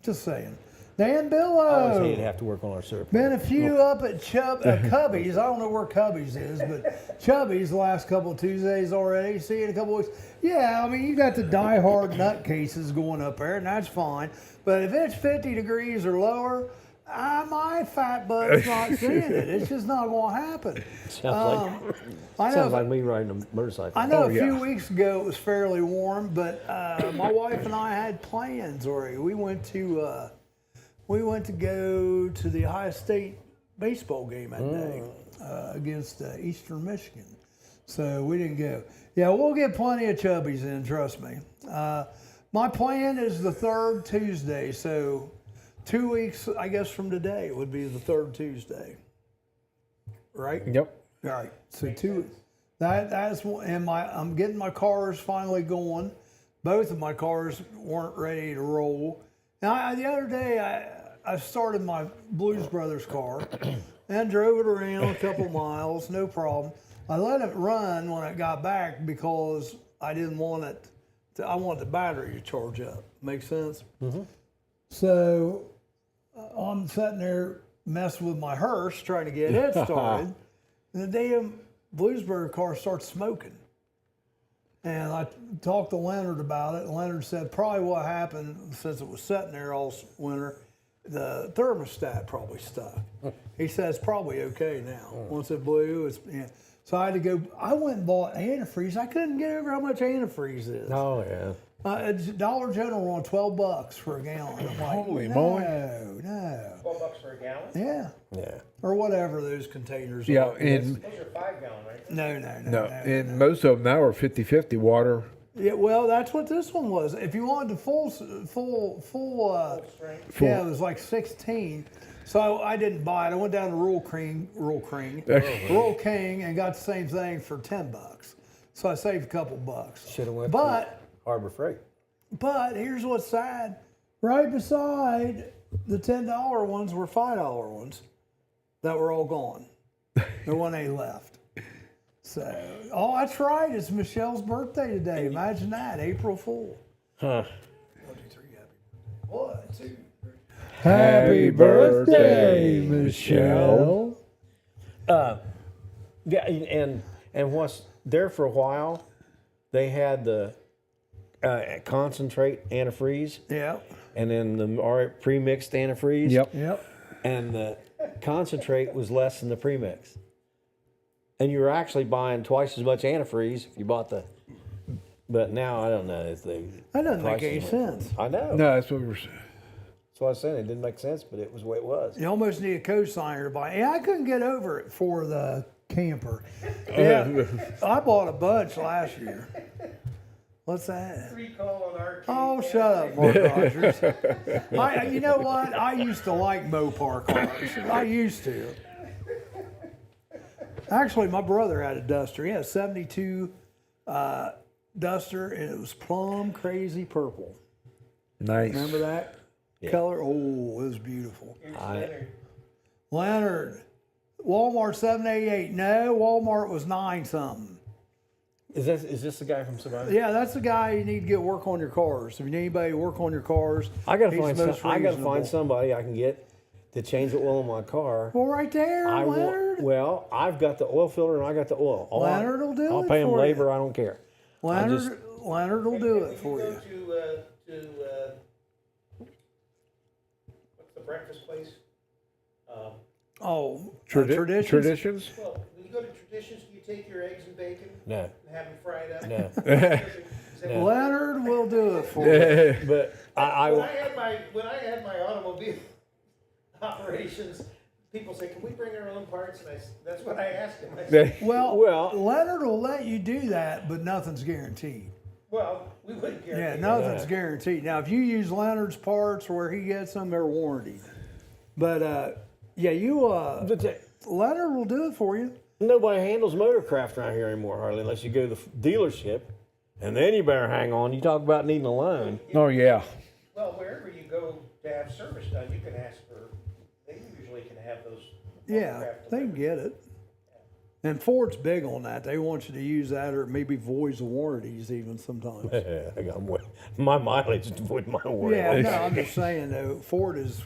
just saying. Dan Billow. I always hated to have to work on our sewer. Been a few up at Cubby's. I don't know where Cubby's is, but Chubby's the last couple of Tuesdays already. See you in a couple of weeks. Yeah, I mean, you got the diehard nutcases going up there, and that's fine. But if it's 50 degrees or lower, my fat butt's not seeing it. It's just not going to happen. Sounds like me riding a motorcycle. I know a few weeks ago it was fairly warm, but my wife and I had plans already. We went to go to the Ohio State baseball game that day against Eastern Michigan. So we didn't go. Yeah, we'll get plenty of chubbies in, trust me. My plan is the third Tuesday, so 2 weeks, I guess, from today would be the third Tuesday. Right? Yep. All right. So that's and I'm getting my cars finally going. Both of my cars weren't ready to roll. Now the other day I started my Blues Brothers car and drove it around a couple miles, no problem. I let it run when it got back because I didn't want it to, I want the battery to charge up. Make sense? Mm-hmm. So I'm sitting there messing with my hearse trying to get it started, and the damn Bluesburg car starts smoking. And I talked to Leonard about it, and Leonard said probably what happened, since it was sitting there all winter, the thermostat probably stuck. He says it's probably okay now. Once it blew, it's, yeah. So I had to go, I went and bought antifreeze. I couldn't get over how much antifreeze is. Oh, yeah. It's Dollar General on $12 for a gallon. I'm like, Holy no, moly. No. $12 for a gallon? Yeah. Yeah. Or whatever those containers Yeah, are. and Those are 5 gallon, right? No. and most of them now are 50-50 water. Yeah, well, that's what this one was. If you wanted the full yeah, it was like 16. So I didn't buy it. I went down to Rural King, and got the same thing for $10. So I saved a couple bucks. Should have went But to Harbor Freight. But here's what's sad. Right beside the $10 ones were $5 ones that were all gone. There wasn't any left. So, oh, that's right. It's Michelle's birthday today. Imagine that. April Fool. Huh. 1, 2, 3, happy. 1, 2, 3. Happy birthday, Michelle. Yeah, and what's there for a while, they had the concentrate antifreeze. Yeah. And then the pre-mixed antifreeze. Yep. And the concentrate was less than the premix. And you were actually buying twice as much antifreeze if you bought the. But now I don't know if they. That doesn't make any prices sense. I know. No, that's what we were saying. That's what I was saying. It didn't make sense, but it was the way it was. You almost need a co-signer to buy. Yeah, I couldn't get over it for the camper. Yeah, I bought a bunch last year. What's that? Recall on our. Oh, shut up, Mark Rogers. You know what? I used to like Mopar cars. I used to. Actually, my brother had a Duster. He had a 72 Duster, and it was plum crazy purple. Nice. Remember that color? Oh, it was beautiful. Leonard, Walmart 788. No, Walmart was 9 something. Is this the guy from Savannah? Yeah, that's the guy you need to get work on your cars. If you need anybody to work on your cars, I gotta he's find the most I gotta reasonable. find somebody I can get to change the oil in my car. Well, right there, Leonard. Well, I've got the oil filter and I got the oil. Leonard will do I'll it pay him for labor. you. I don't care. Leonard will do it for you. To what's the breakfast place? Traditions. Well, when you go to Traditions, do you take your eggs and bacon No. and have them fried up? No. Is that- Leonard will do it for you. But when I had my automobile operations, people say, "Can we bring our own parts?" And that's what I asked him. I said, Well, Well- Leonard will let you do that, but nothing's guaranteed. "Well, we wouldn't Yeah, guarantee." nothing's guaranteed. Now, if you use Leonard's parts where he gets them, they're warranted. But Leonard will do it for you. nobody handles motorcraft around here anymore hardly, unless you go to the dealership, and then you better hang on. You talk about needing a loan. Oh, yeah. Well, wherever you go to have service done, you can ask for. They usually can have those. Yeah, autographed they can get it. And Ford's big on that. They want you to use that or maybe void the warranties even sometimes. I got my mileage to avoid my work. Yeah, no, I'm just saying though, Ford's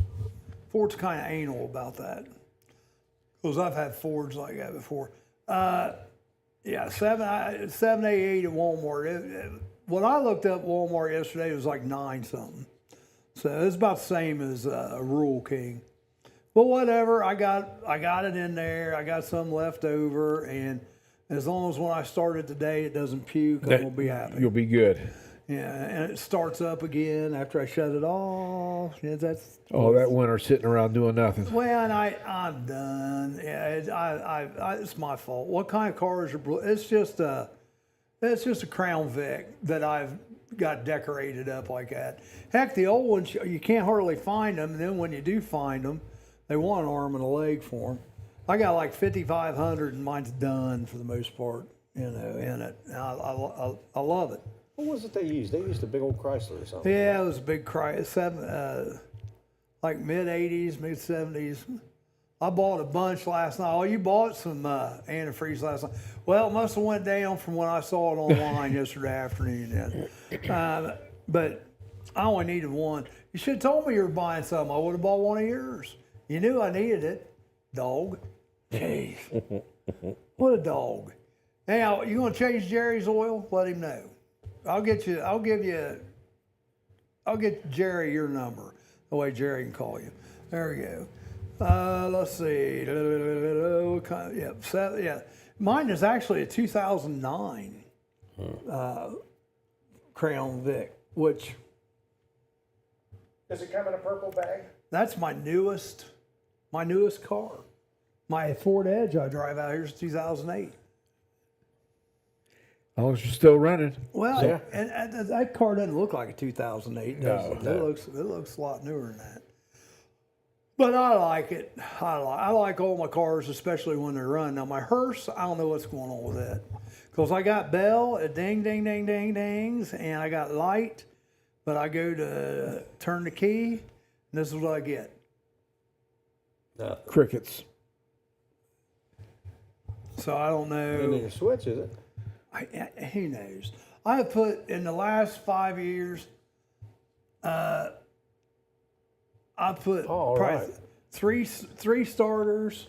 kind of anal about that. Because I've had Fords like that before. Yeah, 788 at Walmart. When I looked up Walmart yesterday, it was like 9 something. So it's about the same as a Rural King. But whatever, I got it in there. I got some left over, and as long as when I start it today, it doesn't puke, I'm gonna be happy. You'll be good. Yeah, and it starts up again after I shut it off. Yeah, that's Oh, that winter sitting around doing nothing. well, and I'm done. Yeah, it's my fault. What kind of car is your blue? It's just a Crown Vic that I've got decorated up like that. Heck, the old ones, you can't hardly find them. And then when you do find them, they want an arm and a leg for them. I got like 5,500 and mine's done for the most part, you know, in it. And I love it. What was it they used? They used a big old Chrysler or something. Yeah, it was a big like mid 80s, mid 70s. I bought a bunch last night. Oh, you bought some antifreeze last night. Well, it must have went down from when I saw it online yesterday afternoon. Then. But I only needed one. You should have told me you were buying something. I would have bought one of yours. You knew I needed it, dog. Jeez. What a dog. Now, you going to change Jerry's oil? Let him know. I'll get Jerry your number. The way Jerry can call you. There we go. Let's see. Yeah. Mine is actually a 2009 Crown Vic, which. Does it come in a purple bag? That's my newest car. My Ford Edge I drive out here is 2008. As long as you're still running. Well, Yeah. and that car doesn't look like a 2008. Does it? No. It looks a lot newer than that. But I like it. I like all my cars, especially when they're run. Now my hearse, I don't know what's going on with it, because I got bell, it ding, ding, ding, ding, dings, and I got light. But I go to turn the key, and this is what I get. Crickets. So I don't know. You need a switch, is it? Who knows? I have put in the last 5 years. I put all probably right. three starters,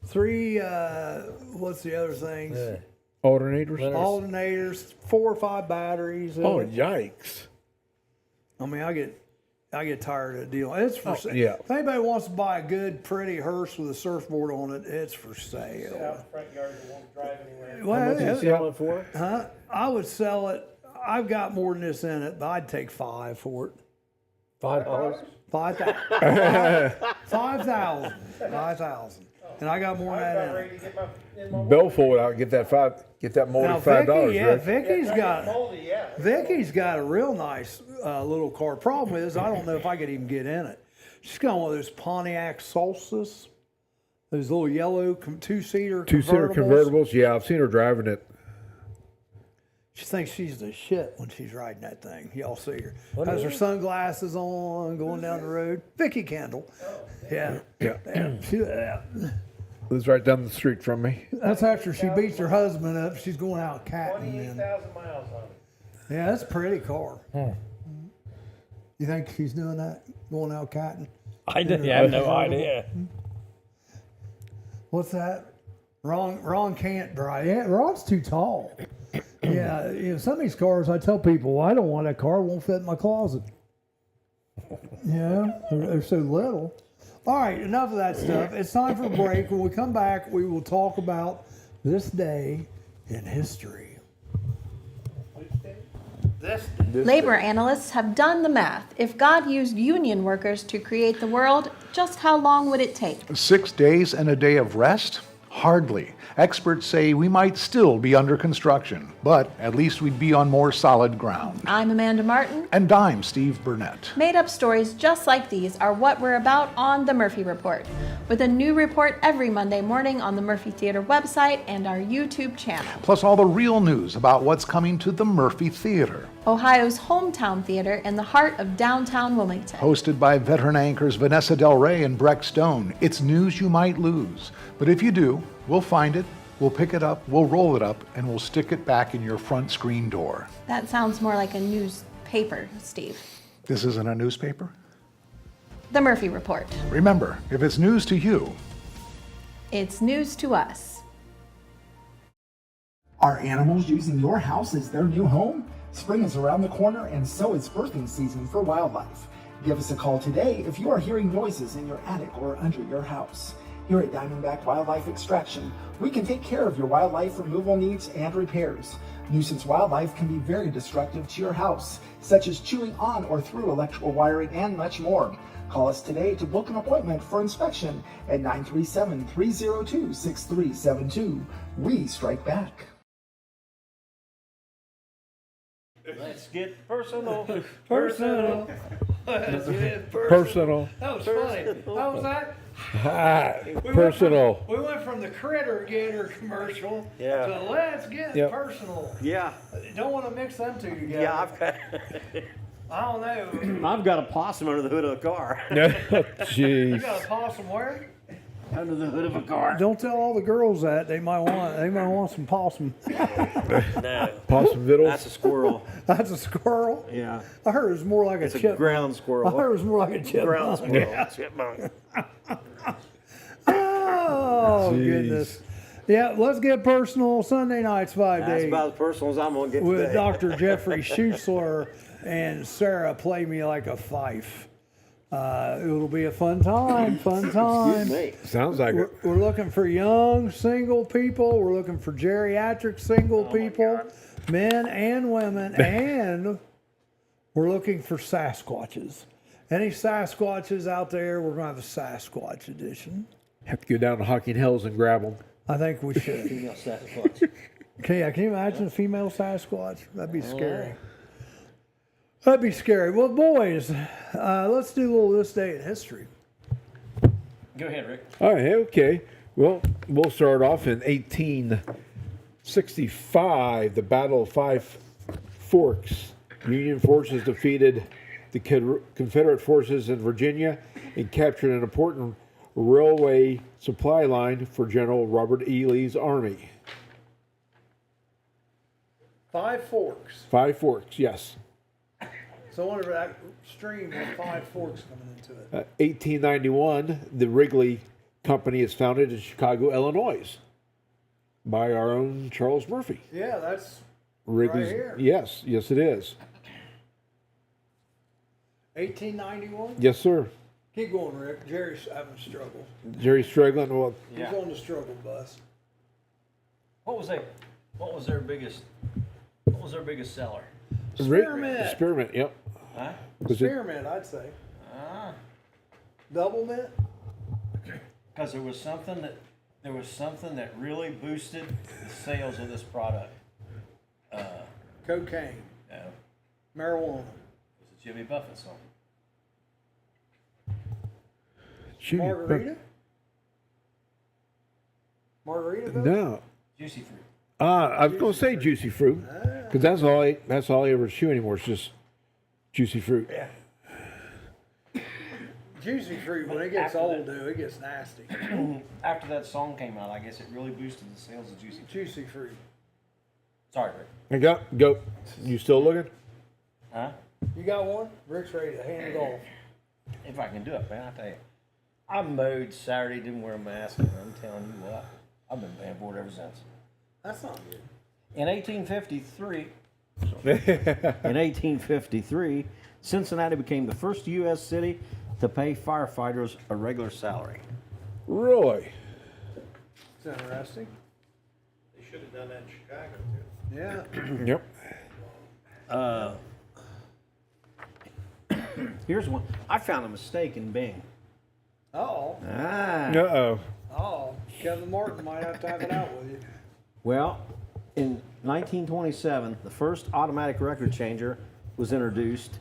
three. What's the other things? Yeah. Alternators. Alternators, 4 or 5 batteries. Oh, yikes. I mean, I get tired of the deal. It's for sale. yeah. If anybody wants to buy a good, pretty hearse with a surfboard on it, it's for Sit out in sale. the front yard and won't drive anywhere. Well, How much are you selling for? huh? I would sell it. I've got more than this in it, but I'd take 5 for it. $5? 5,000. 5,000. And I got more than I'm that about in ready it. to get in my Bellfold out. Get that molded Now, $5. Vicky, Rick. Vicky's got moldy, yeah. Vicky's got a real nice little car. Problem is, I don't know if I could even get in it. She's got one of those Pontiac Solstice, those little yellow 2-seater Two-seater convertibles. Yeah, I've seen her driving it. She thinks she's the shit when she's riding that thing. Y'all see her. Has her sunglasses on, going down the road. Vicky Kendall. Yeah. Yeah. Yeah. Lives right down the street from me. That's after she beats her husband up. She's going out catting. 28,000 miles on it. Yeah, that's a pretty car. You think she's doing that? Going out catting? I have no idea. What's that? Ron can't drive. Yeah, Ron's too tall. Yeah, some of these cars, I tell people, well, I don't want that car. It won't fit in my closet. Yeah, they're so little. All right, enough of that stuff. It's time for a break. When we come back, we will talk about this day in history. Labor analysts have done the math. If God used union workers to create the world, just how long would it take? 6 days and a day of rest? Hardly. Experts say we might still be under construction, but at least we'd be on more solid ground. I'm Amanda Martin. And I'm Steve Burnett. Made-up stories just like these are what we're about on The Murphy Report, with a new report every Monday morning on the Murphy Theater website and our YouTube channel. Plus all the real news about what's coming to the Murphy Theater. Ohio's hometown theater in the heart of downtown Wilmington. Hosted by veteran anchors Vanessa Del Rey and Breck Stone. It's news you might lose. But if you do, we'll find it, we'll pick it up, we'll roll it up, and we'll stick it back in your front screen door. That sounds more like a newspaper, Steve. This isn't a newspaper? The Murphy Report. Remember, if it's news to you, It's news to us. Are animals using your house as their new home? Spring is around the corner, and so is birthing season for wildlife. Give us a call today if you are hearing noises in your attic or under your house. Here at Diamondback Wildlife Extraction, we can take care of your wildlife removal needs and repairs. Nuisance wildlife can be very destructive to your house, such as chewing on or through electrical wiring and much more. Call us today to book an appointment for inspection at 937-302-6372. We strike back. Let's get personal. Personal. Personal. That was funny. How was that? Personal. We went from the Critter Gator commercial Yeah. to Let's Get Yep. Personal. Yeah. Don't want to mix them two together. Yeah, I've got, I don't know. I've got a possum under the hood of a car. You Jeez. got a possum where? Under the hood of a car. Don't tell all the girls that. They might want some possum. No. Possum vittles. That's a squirrel. That's a squirrel. Yeah. I heard it was more like It's a a chipmunk. ground I squirrel. heard it was more like a chipmunk. Ground squirrel. Chipmunk. Oh, Jeez. goodness. Yeah, let's get personal. Sunday nights, 5 That's days. about as personal as I'm going to get With today. Dr. Jeffrey Schuessler and Sarah Play Me Like a Fife. It'll be a fun time, fun time. Excuse me. Sounds like it. We're looking for young single people. We're looking for geriatric single people, men and women, and we're looking for Sasquatches. Any Sasquatches out there? We're going to have a Sasquatch edition. Have to go down to Hocking Hills and grab them. I think we should. Female Sasquatch. Can you imagine a female Sasquatch? That'd be scary. That'd be scary. Well, boys, let's do a little this day in history. Go ahead, Rick. All right, okay. Well, we'll start off in 1865, the Battle of Five Forks. Union forces defeated the Confederate forces in Virginia and captured an important railway supply line for General Robert E. Lee's army. Five Forks. Five Forks, yes. So I wonder if that stream had five forks coming into it. 1891, the Wrigley Company is founded in Chicago, Illinois, by our own Charles Murphy. Yeah, that's Wrigley's, right here. yes, yes, it is. 1891. Yes, sir. Keep going, Rick. Jerry's having a struggle. Jerry struggling. Well, He's on the struggle bus. What was their biggest seller? Spearmint. Spearmint. Yep. Huh? Was it- Spearmint, I'd say. Double mint. Because there was something that really boosted the sales of this product. Cocaine. No, Marijuana. it's a Jimmy Buffett song. Jimmy Margarita. Margarita. No. Juicy fruit. I was going to say juicy fruit because that's all I ever chew anymore. It's just juicy fruit. Yeah. Juicy fruit, when it gets After old, that. dude, it gets nasty. After that song came out, I guess it really boosted the sales of juicy fruit. Juicy fruit. Sorry, Rick. And go. You still looking? Huh? You got one? Rick's ready to hand it off. If I can do it, man, I tell you. I mowed Saturday, didn't wear a mask, and I'm telling you what, I've been paying for it ever since. That's not good. In 1853, Cincinnati became the first U.S. city to pay firefighters a regular salary. Really? It's interesting. They should have done that in Chicago too. Yep. Here's one. I found a mistake in Bing. Uh-oh. Uh-oh. Oh, Kevin Martin might have to have it out with you. Well, in 1927, the first automatic record changer was introduced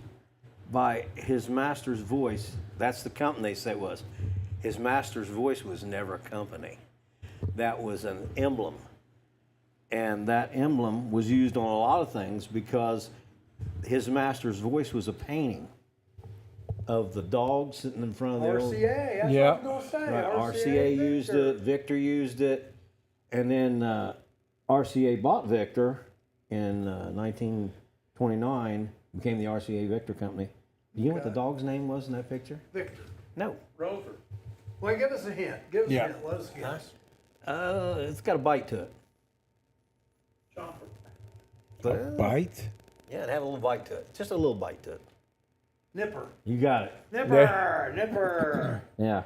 by His Master's Voice. That's the company they say it was. His Master's Voice was never a company. That was an emblem. And that emblem was used on a lot of things because His Master's Voice was a painting of the dog sitting in front of the old... RCA, that's Yeah. what I was going to say. Right, RCA used Victor. it, Victor used it, and then RCA bought Victor in 1929, became the RCA Victor company. Do you know what the dog's name was in that picture? Victor. No. Rover. Well, give us a hint. Give us Yeah. a hint. Let us guess. It's got a bite to it. Chomper. But, Bite? yeah, it had a little bite to it. Just a little bite to it. Nipper. You got it. Nipper. Nipper. Yeah.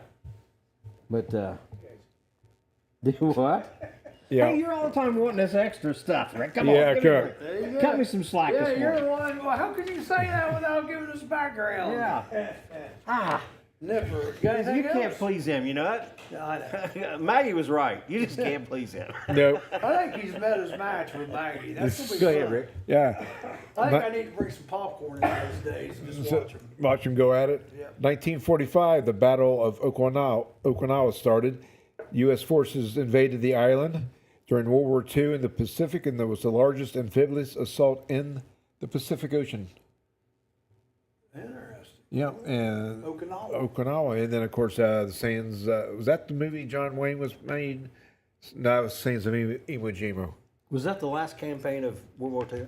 But, do what? Yeah. Hey, you're all the time wanting this extra stuff, Rick. Come Yeah, on, give me a correct. break. There you go. Cut me some slack Yeah, this you're morning. the one. Well, how could you say that without giving us background? Yeah. Nipper, got anything You can't else? please him, you know that? Yeah, I know. Maggie was right. You just can't please him. No. I think he's met his match with Maggie. That's gonna be Go fun. ahead, Rick. Yeah. I think I need to bring some popcorn in those days and just watch him. Watch him go at it. Yep. 1945, the Battle of Okinawa started. U.S. forces invaded the island during World War II in the Pacific, and there was the largest amphibious assault in the Pacific Ocean. Interesting. Yeah, and Okinawa. and then of course the Sands. Was that the movie John Wayne was made? No, it was Sands of Iwo Jima. Was that the last campaign of World War II?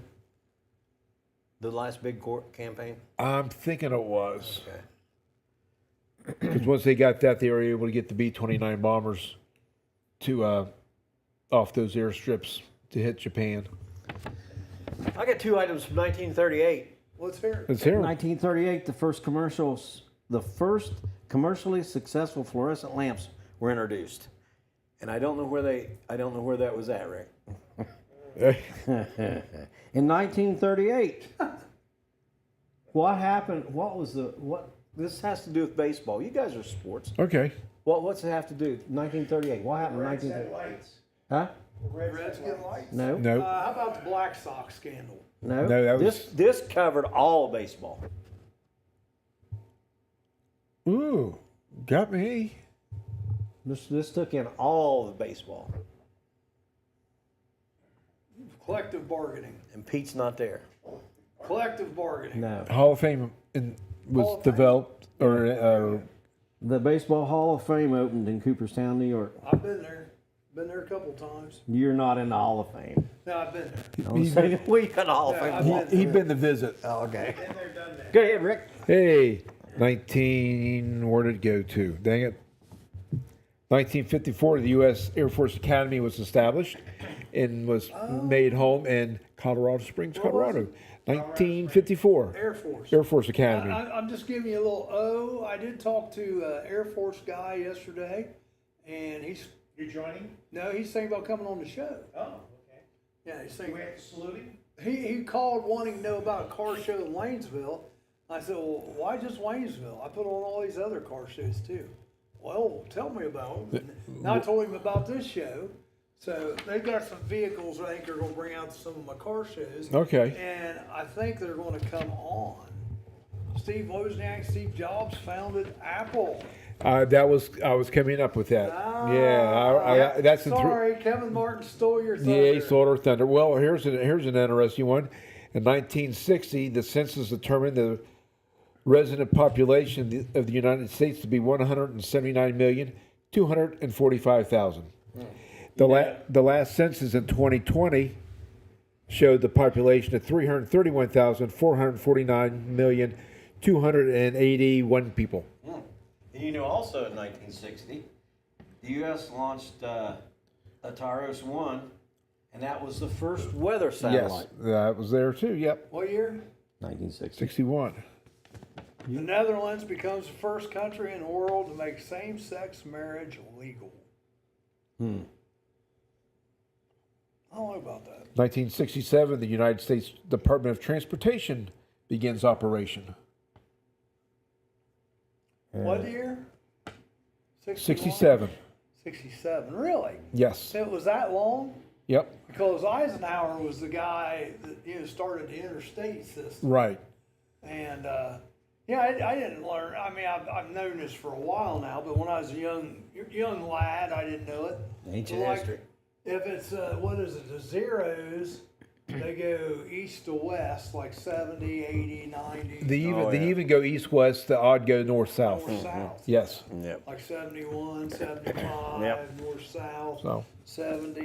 The last big campaign? I'm thinking it was. Okay. Because once they got that, they were able to get the B-29 bombers to off those airstrips to hit Japan. I got two items from 1938. Let's hear it. Let's hear 'em. 1938, the first commercially successful fluorescent lamps were introduced, and I don't know where that was at, Rick. In 1938, what happened? This has to do with baseball. You guys are sports. Okay. What's it have to do? 1938. What happened in Reds 1938? had lights. Huh? Reds get lights. No. No. How about the Black Sox scandal? No. No, that was- This covered all of baseball. Ooh, got me. This took in all of baseball, Collective bargaining. and Pete's not there. Collective bargaining. No. Hall of Fame was Hall of Fame? developed, or The Baseball Hall of Fame opened in Cooperstown, New York. I've been there. Been there a couple times. You're not in the Hall of Fame. No, I've been there. I was saying, we got a Hall of Yeah, Fame. I've he'd been to visit. Oh, okay. Been there, done that. Go ahead, Rick. Hey, 19, where did it go to? Dang it. 1954, the U.S. Air Force Academy was established and was made home in Colorado Springs, Colorado. 1954. Air Force. Air Force Academy. I'm just giving you a little I did talk to an Air Force guy yesterday, and You're joining? he's thinking about coming on the show. Oh, okay. Yeah, he's Do we thinking. have to salute him? He called wanting to know about a car show in Waynesville. I said, well, why just Waynesville? I put on all these other car shows too. Well, tell me about them. Now I told him about this show. So they got some vehicles I think they're going to bring out to some of my car shows. Okay. And I think they're going to come on. Steve Wozniak, Steve Jobs founded Apple. I was coming up with that. That's Sorry, Kevin Martin stole your thunder. Yeah, he stole our thunder. Well, here's an interesting one. In 1960, the census determined the resident population of the United States to be 179,245,000. The last census in 2020 showed the population of 331,449,281 people. And you know, also in 1960, the U.S. launched Ataros 1, and that was the first weather satellite. Yes, that was there too. Yep, What year? 1960. 61. The Netherlands becomes the first country in the world to make same-sex marriage legal. I don't know about that. 1967, the United States Department of Transportation begins operation. What year? 67. 67. Really? Yes. It was that long? Yep. Because Eisenhower was the guy that started the interstate system. Right. And I didn't learn. I mean, I've known this for a while now, but when I was a young lad, I didn't know it. Ancient Like, history. If it's what is it? The zeros, they go east to west, like 70, 80, 90. They even go east-west. The odd go north-south. North-south. Yes. Yep. Like 71, 75, Yep. north-south, So. 70,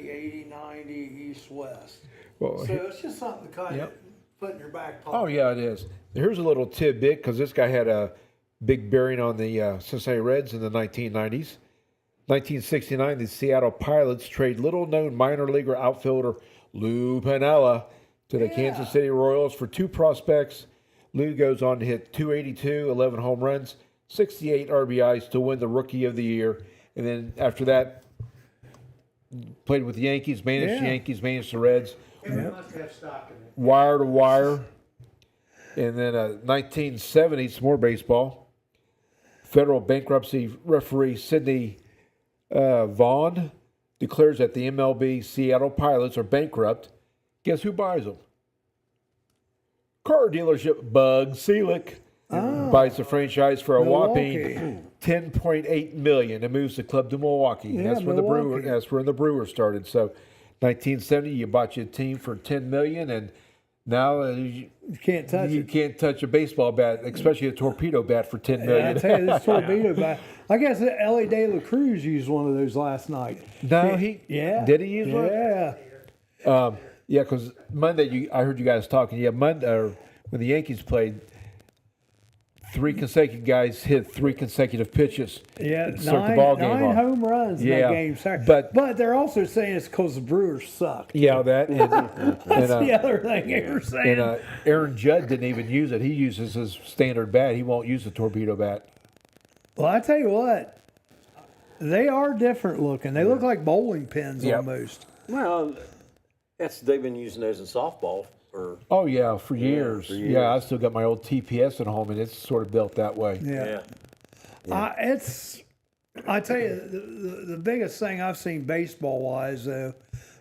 80, 90, east-west. Well, So it's just something to kind of put in your back pocket. oh yeah, it is. Here's a little tidbit because this guy had a big bearing on the Cincinnati Reds in the 1990s. 1969, the Seattle Pilots trade little-known minor leaguer outfielder Lou Piniella to the Kansas City Royals for two prospects. Lou goes on to hit 282, 11 home runs, 68 RBIs to win the Rookie of the Year. And then after that, played with the Yankees, managed the Yankees, managed the Reds, Everyone must have stock in it. wire to wire. And then 1970, some more baseball. Federal bankruptcy referee Sidney Vaughn declares that the MLB Seattle Pilots are bankrupt. Guess who buys them? Car dealership Bug Selick buys the franchise for a whopping $10.8 million and moves the club to Milwaukee. Yeah, that's when the Brewers started. So, 1970, you bought your team for $10 million, and now You can't touch you it. can't touch a baseball bat, especially a torpedo bat, for $10 million. I tell you, this torpedo bat. I guess Ellie De La Cruz used one of those last night. No, did he use one? Yeah. Yeah, because Monday I heard you guys talking. Yeah, Monday when the Yankees played, 3 consecutive guys hit 3 consecutive pitches. Yeah, to start the ball game nine off. home runs in that game. But they're also saying it's because the Brewers suck. Yeah, that. That's the other thing they were saying. And Aaron Judd didn't even use it. He uses his standard bat. He won't use the torpedo bat. Well, I tell you what, they are different looking. They look like bowling pins almost. Well, they've been using those in softball for. Oh yeah, for years. for years. Yeah, I still got my old TPS at home, and it's sort of built that way. Yeah. I tell you, the biggest thing I've seen baseball-wise, though,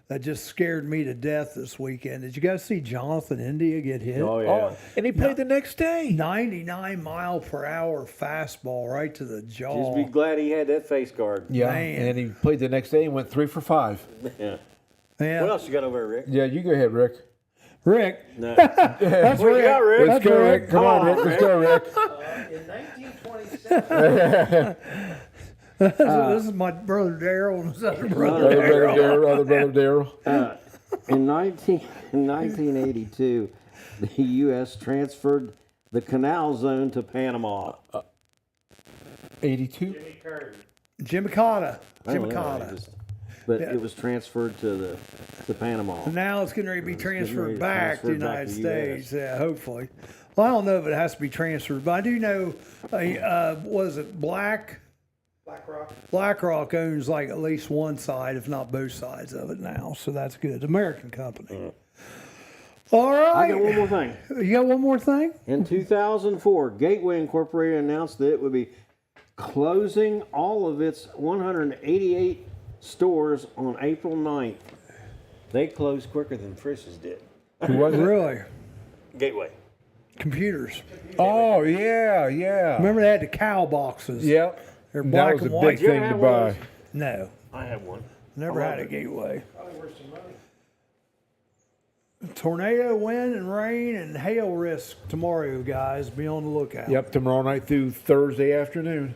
that just scared me to death this weekend. Did you guys see Jonathan India get hit? Oh yeah. Oh, and he played the next day. 99-mile-per-hour fastball right to the jaw. Just be glad he had that face guard. Yeah, Man. and he played the next day and went 3 for 5. Yeah. Yeah. What else you got over there, Rick? Yeah, you go ahead, Rick. Rick. No. That's What you Rick. got, Rick? Let's go, Rick. Come on, Rick. Let's go, Rick. In 1927, This is my brother Daryl and his other brother. Other brother Daryl. In 1982, the U.S. transferred the Canal Zone to Panama. 82. Jimmy Cotta. I don't know, but it was transferred to Panama. Now it's getting ready to be transferred back to the United US. States. Yeah, hopefully. Well, I don't know if it has to be transferred, but I do know, was it BlackRock owns like at least one side, if not both sides of it now. So that's good. American company. All right. I got one more thing. You got one more thing? In 2004, Gateway Incorporated announced that it would be closing all of its 188 stores on April 9th. They closed quicker than Frisch's did. Who was it? Really? Gateway. Computers. Oh, yeah, yeah. Remember they had the cow boxes? Yep. They're That black was and a white. big thing to buy. No, I have one. never had a Gateway. Tornado, wind, and rain, and hail risk tomorrow, guys. Be on the lookout. Yep, tomorrow night through Thursday afternoon.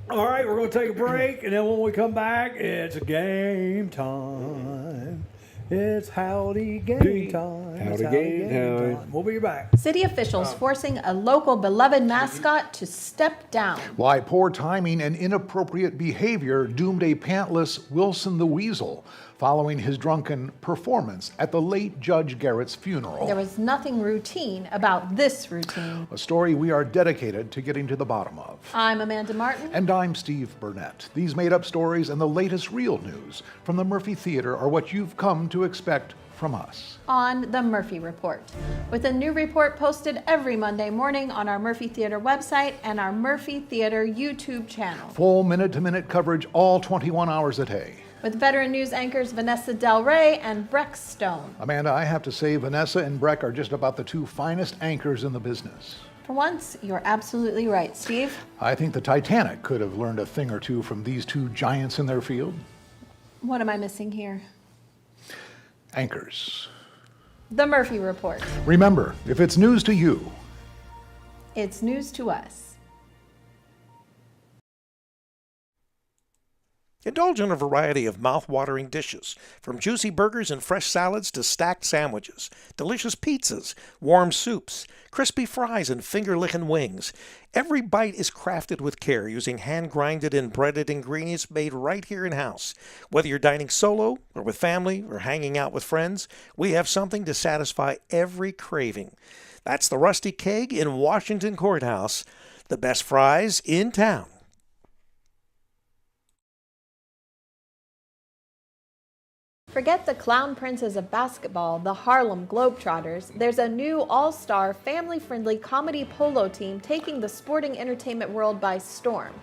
All right, we're going to take a break, and then when we come back, it's game time. It's howdy game time. It's Howdy game time. We'll be back. City officials forcing a local beloved mascot to step down. Why poor timing and inappropriate behavior doomed a pantless Wilson the Weasel following his drunken performance at the late Judge Garrett's funeral. There was nothing routine about this routine. A story we are dedicated to getting to the bottom of. I'm Amanda Martin. And I'm Steve Burnett. These made-up stories and the latest real news from the Murphy Theater are what you've come to expect from us. On the Murphy Report, with a new report posted every Monday morning on our Murphy Theater website and our Murphy Theater YouTube channel. Full minute-to-minute coverage all 21 hours a day. With veteran news anchors Vanessa Del Rey and Breck Stone. Amanda, I have to say Vanessa and Breck are just about the 2 finest anchors in the business. For once, you're absolutely right, Steve. I think the Titanic could have learned a thing or two from these 2 giants in their field. What am I missing here? Anchors. The Murphy Report. Remember, if it's news to you, It's news to us. Indulge in a variety of mouth-watering dishes, from juicy burgers and fresh salads to stacked sandwiches, delicious pizzas, warm soups, crispy fries, and finger-licking wings. Every bite is crafted with care using hand-grinded and breaded ingredients made right here in-house. Whether you're dining solo or with family or hanging out with friends, we have something to satisfy every craving. That's the Rusty Keg in Washington Courthouse, the best fries in town. Forget the clown princes of basketball, the Harlem Globetrotters. There's a new all-star, family-friendly comedy polo team taking the sporting entertainment world by storm.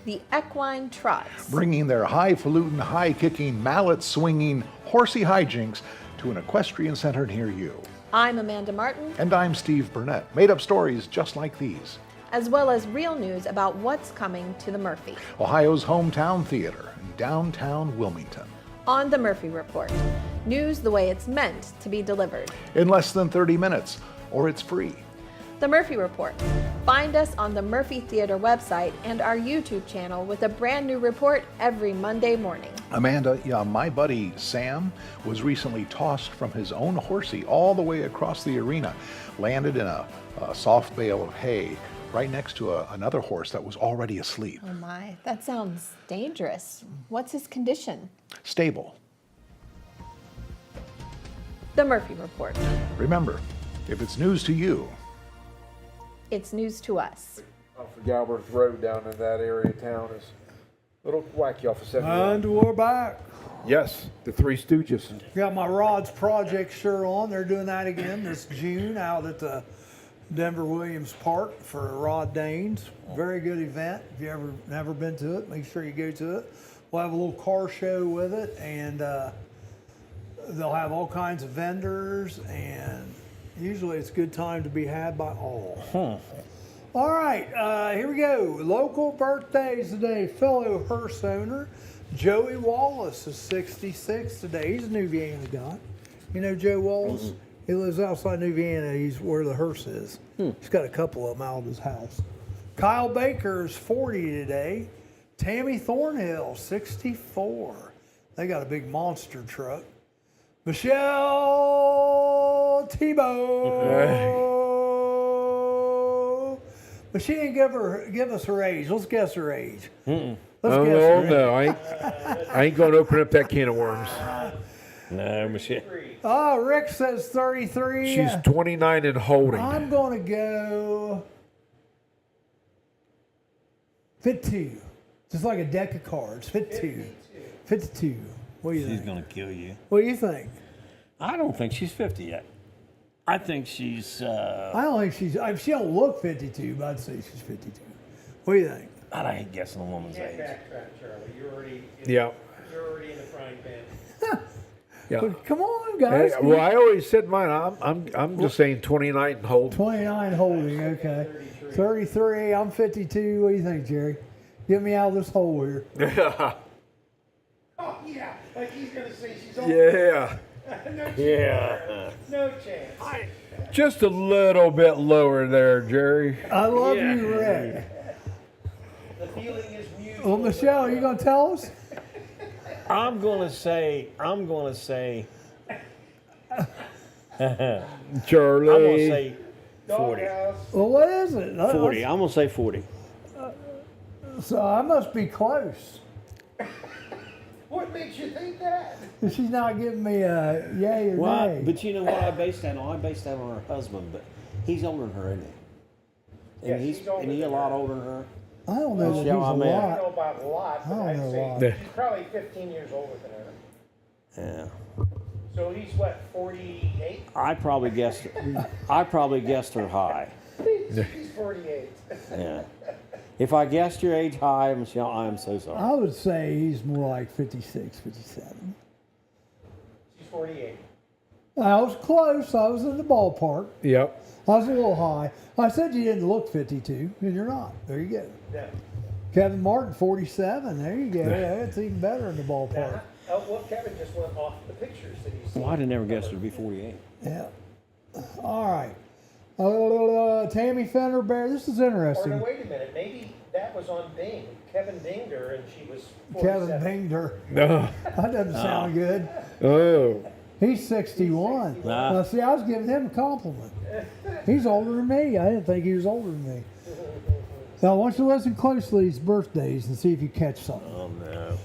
The Equine Trots. Bringing their highfalutin, high-kicking, mallet-swinging, horsey hijinks to an equestrian center near you. I'm Amanda Martin. And I'm Steve Burnett. Made up stories just like these. As well as real news about what's coming to the Murphy. Ohio's hometown theater in downtown Wilmington. On the Murphy Report. News the way it's meant to be delivered. In less than 30 minutes, or it's free. The Murphy Report. Find us on the Murphy Theater website and our YouTube channel with a brand new report every Monday morning. Amanda, my buddy Sam was recently tossed from his own horsey all the way across the arena, landed in a soft bale of hay right next to another horse that was already asleep. Oh my, that sounds dangerous. What's his condition? Stable. The Murphy Report. Remember, if it's news to you, it's news to us. Off of Galbraith Road down in that area of town is a little wacky off of 71. And we're back. Yes, the Three Stooges. Got my Rod's Project shirt on. They're doing that again this June out at the Denver Williams Park for Rod Danes. Very good event. If you ever never been to it, make sure you go to it. We'll have a little car show with it, and they'll have all kinds of vendors, and usually it's a good time to be had by all. All right, here we go. Local birthdays today. Fellow hearse owner Joey Wallace is 66 today. He's a New Vienna guy. You know Joe Wallace? Mm-hmm. He lives outside New Vienna. He's where the hearse is. He's got a couple of them out of his house. Kyle Baker is 40 today. Tammy Thornhill, 64. They got a big monster truck. Michelle Tebow. But she didn't give us her age. Let's guess her age. No, I ain't going to open up that can of worms. No, Michelle. Oh, Rick says 33. She's 29 and holding. I'm going to go 52. Just like a deck of cards. 52. 52. What do you think? She's going to kill you. What do you think? I don't think she's 50 yet. I think she's... I don't think she's... she don't look 52, but I'd say she's 52. What do you think? I hate guessing a woman's age. Backtrack, Charlie. You're already Yeah. You're already in the frying pan. Yeah. But come on, guys. Hey, well, I always said mine. I'm just saying 29 and holding. 29 holding, okay. 33, I'm 52. What do you think, Jerry? Get me out of this hole here. Oh, yeah. Like he's going to say she's old. Yeah. No chance. Yeah. No chance. Just a little bit lower there, Jerry. I love you, Rick. The feeling is mutual. Well, Michelle, are you going to tell us? I'm gonna say. Charlie. I'm gonna say 40. Well, what is it? 40. I'm gonna say 40. So I must be close. What makes you think that? She's not giving me a yay or Well, nay. but you know what I based that on? I based that on her husband, but he's older than her, isn't he? Yeah, And he's older he a than lot her. older than her. I don't know that he's a Michelle, I mean- I don't know lot. about a lot, but I don't I'd know a say lot. he's probably 15 years older than her. Yeah. So he's what, 48? I probably guessed her high. He's 48. Yeah. If I guessed your age high, Michelle, I am so sorry. I would say he's more like 56, 57. She's 48. I was close. I was in the ballpark. Yep. I was a little high. I said you didn't look 52, and you're not. There you go. Yeah. Kevin Martin, 47. There you go. Yeah, it's even better in the ballpark. Well, Kevin just went off the pictures that he's seen. Well, I'd have never guessed her to be 48. Yeah. All right. Tammy Fender Bear. This is Or interesting. no, wait a minute. Maybe that was on Bing. Kevin dinged her and she was 47. Kevin Binger. No. That doesn't sound good. Oh. He's 61. Nah. Now, see, I was giving him a compliment. He's older than me. I didn't think he was older than me. Now, I want you to listen closely to these birthdays and see if you catch something. Oh no.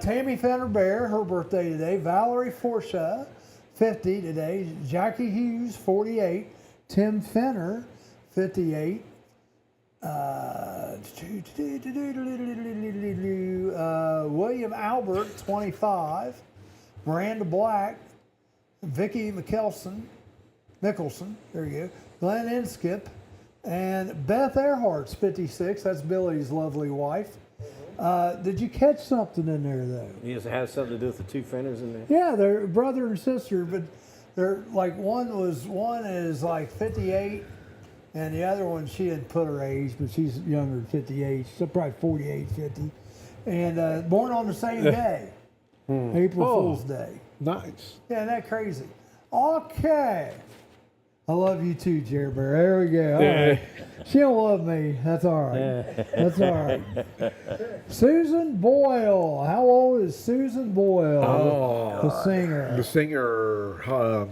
Tammy Fender Bear, her birthday today. Valerie Forsha, 50 today. Jackie Hughes, 48. Tim Fenner, 58. William Albert, 25. Miranda Black, Vicky Mickelson, there you go, Glenn Inskip, and Beth Earhart's 56. That's Billy's lovely wife. Did you catch something in there, though? Does it have something to do with the two fenders in there? Yeah, they're brother and sister, but they're like one is like 58, and the other one, she didn't put her age, but she's younger than 58. She's probably 48, 50, and born on the same day, April Fool's Day. Nice. Yeah, isn't that crazy? Okay. I love you too, Jerry Bear. There we go. All right. She don't love me. That's all right. That's all right. Susan Boyle. How old is Susan Boyle? The singer. The singer,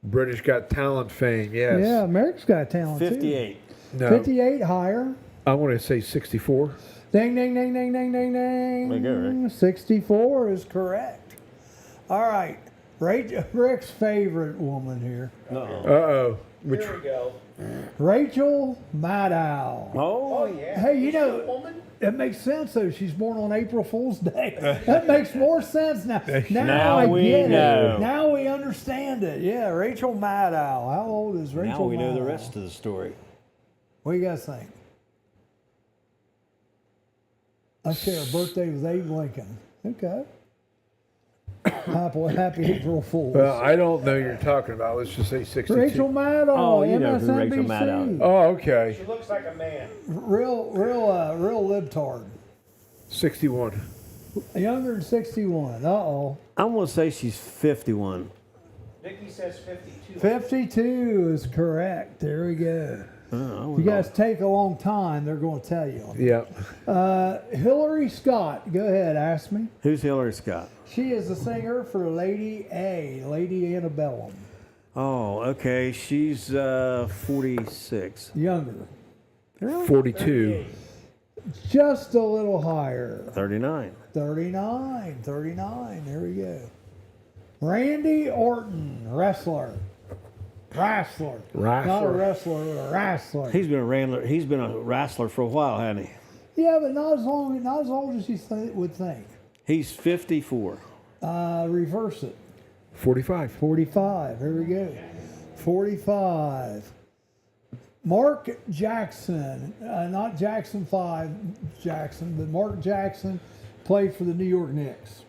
British Got Talent fame, yes. Yeah, America's Got Talent 58. No, 58 higher. I want to say 64. Ding, ding, ding, ding, ding, ding, ding. There you go, Rick. 64 is correct. All right. Rick's favorite woman here. Uh-oh. Which, Here we go. Rachel Maddow. Oh, yeah. Hey, you Is she a know, woman? it makes sense though. She's born on April Fool's Day. That makes more sense now. Now I we get know. it. Now we understand it. Yeah, Rachel Maddow. How old is Rachel Now we know the Maddow? rest of the story. What do you guys think? Okay, her birthday was Abe Lincoln. Okay. Happy April Fool's. well, I don't know you're talking about. Let's just say 62. Rachel Maddow, Oh, you know who MSNBC. Rachel Maddow is. Oh, okay. She looks like a man. Real libtard. 61. Younger than 61. Uh-oh. I'm going to say she's 51. Vicky says 52. 52 is correct. There we go. Oh, You guys take a long time, they're going to tell you. Yeah. Hillary Scott, go ahead, ask me. Who's Hillary Scott? She is the singer for Lady A, Lady Antebellum. Oh, okay. She's 46. Younger. 42. Just a little higher. 39. 39. There we go. Randy Orton, wrestler. Not a wrestler, but a wrestler. He's been a wrestler for a while, hasn't he? Yeah, but not as old as you would think. He's 54. Reverse it. 45. 45. Here we go. 45. Mark Jackson, not Jackson 5 Jackson, but Mark Jackson played for the New York Knicks.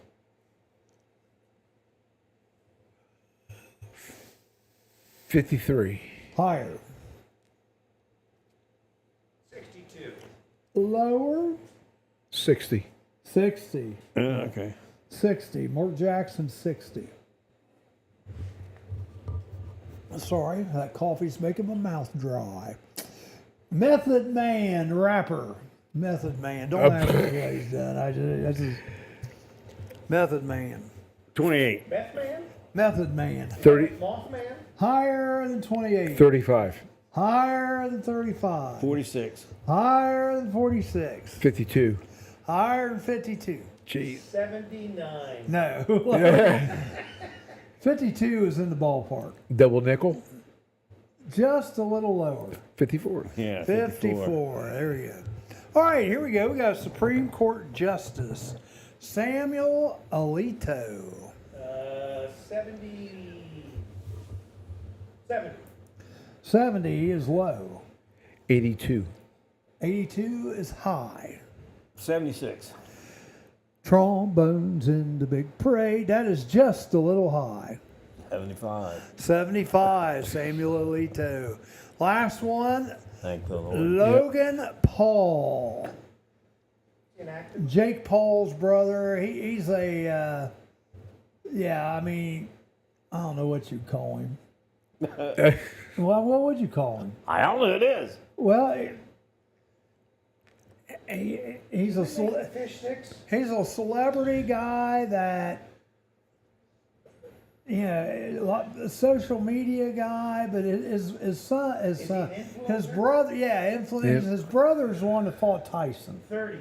53. Higher. 62. Lower. 60. 60. Okay. 60. Mark Jackson, 60. Sorry, that coffee's making my mouth dry. Method Man, rapper. Method Man. Don't ask me what he's done. I just Method Man. 28. Meth man? Method Man. 30. Mothman? Higher than 28. 35. Higher than 35. 46. Higher than 46. 52. Higher than 52. Jeez. 79. No. 52 is in the ballpark. Double nickel. Just a little lower. 54. Yeah. 54. There we go. All right, here we go. We got Supreme Court Justice Samuel Alito. 70. 70 is low. 82. 82 is high. 76. Trombones in the big parade. That is just a little high. 75. 75, Samuel Alito. Last one, Thank the Lord. Logan Paul. Inactive. Jake Paul's brother. He's a, I mean, I don't know what you'd call him. Well, what would you call him? I don't know who it is. Well, he's a Fish sticks? he's a celebrity guy that, a social media guy, but his son, his brother, his brother's the one that fought Tyson. 30.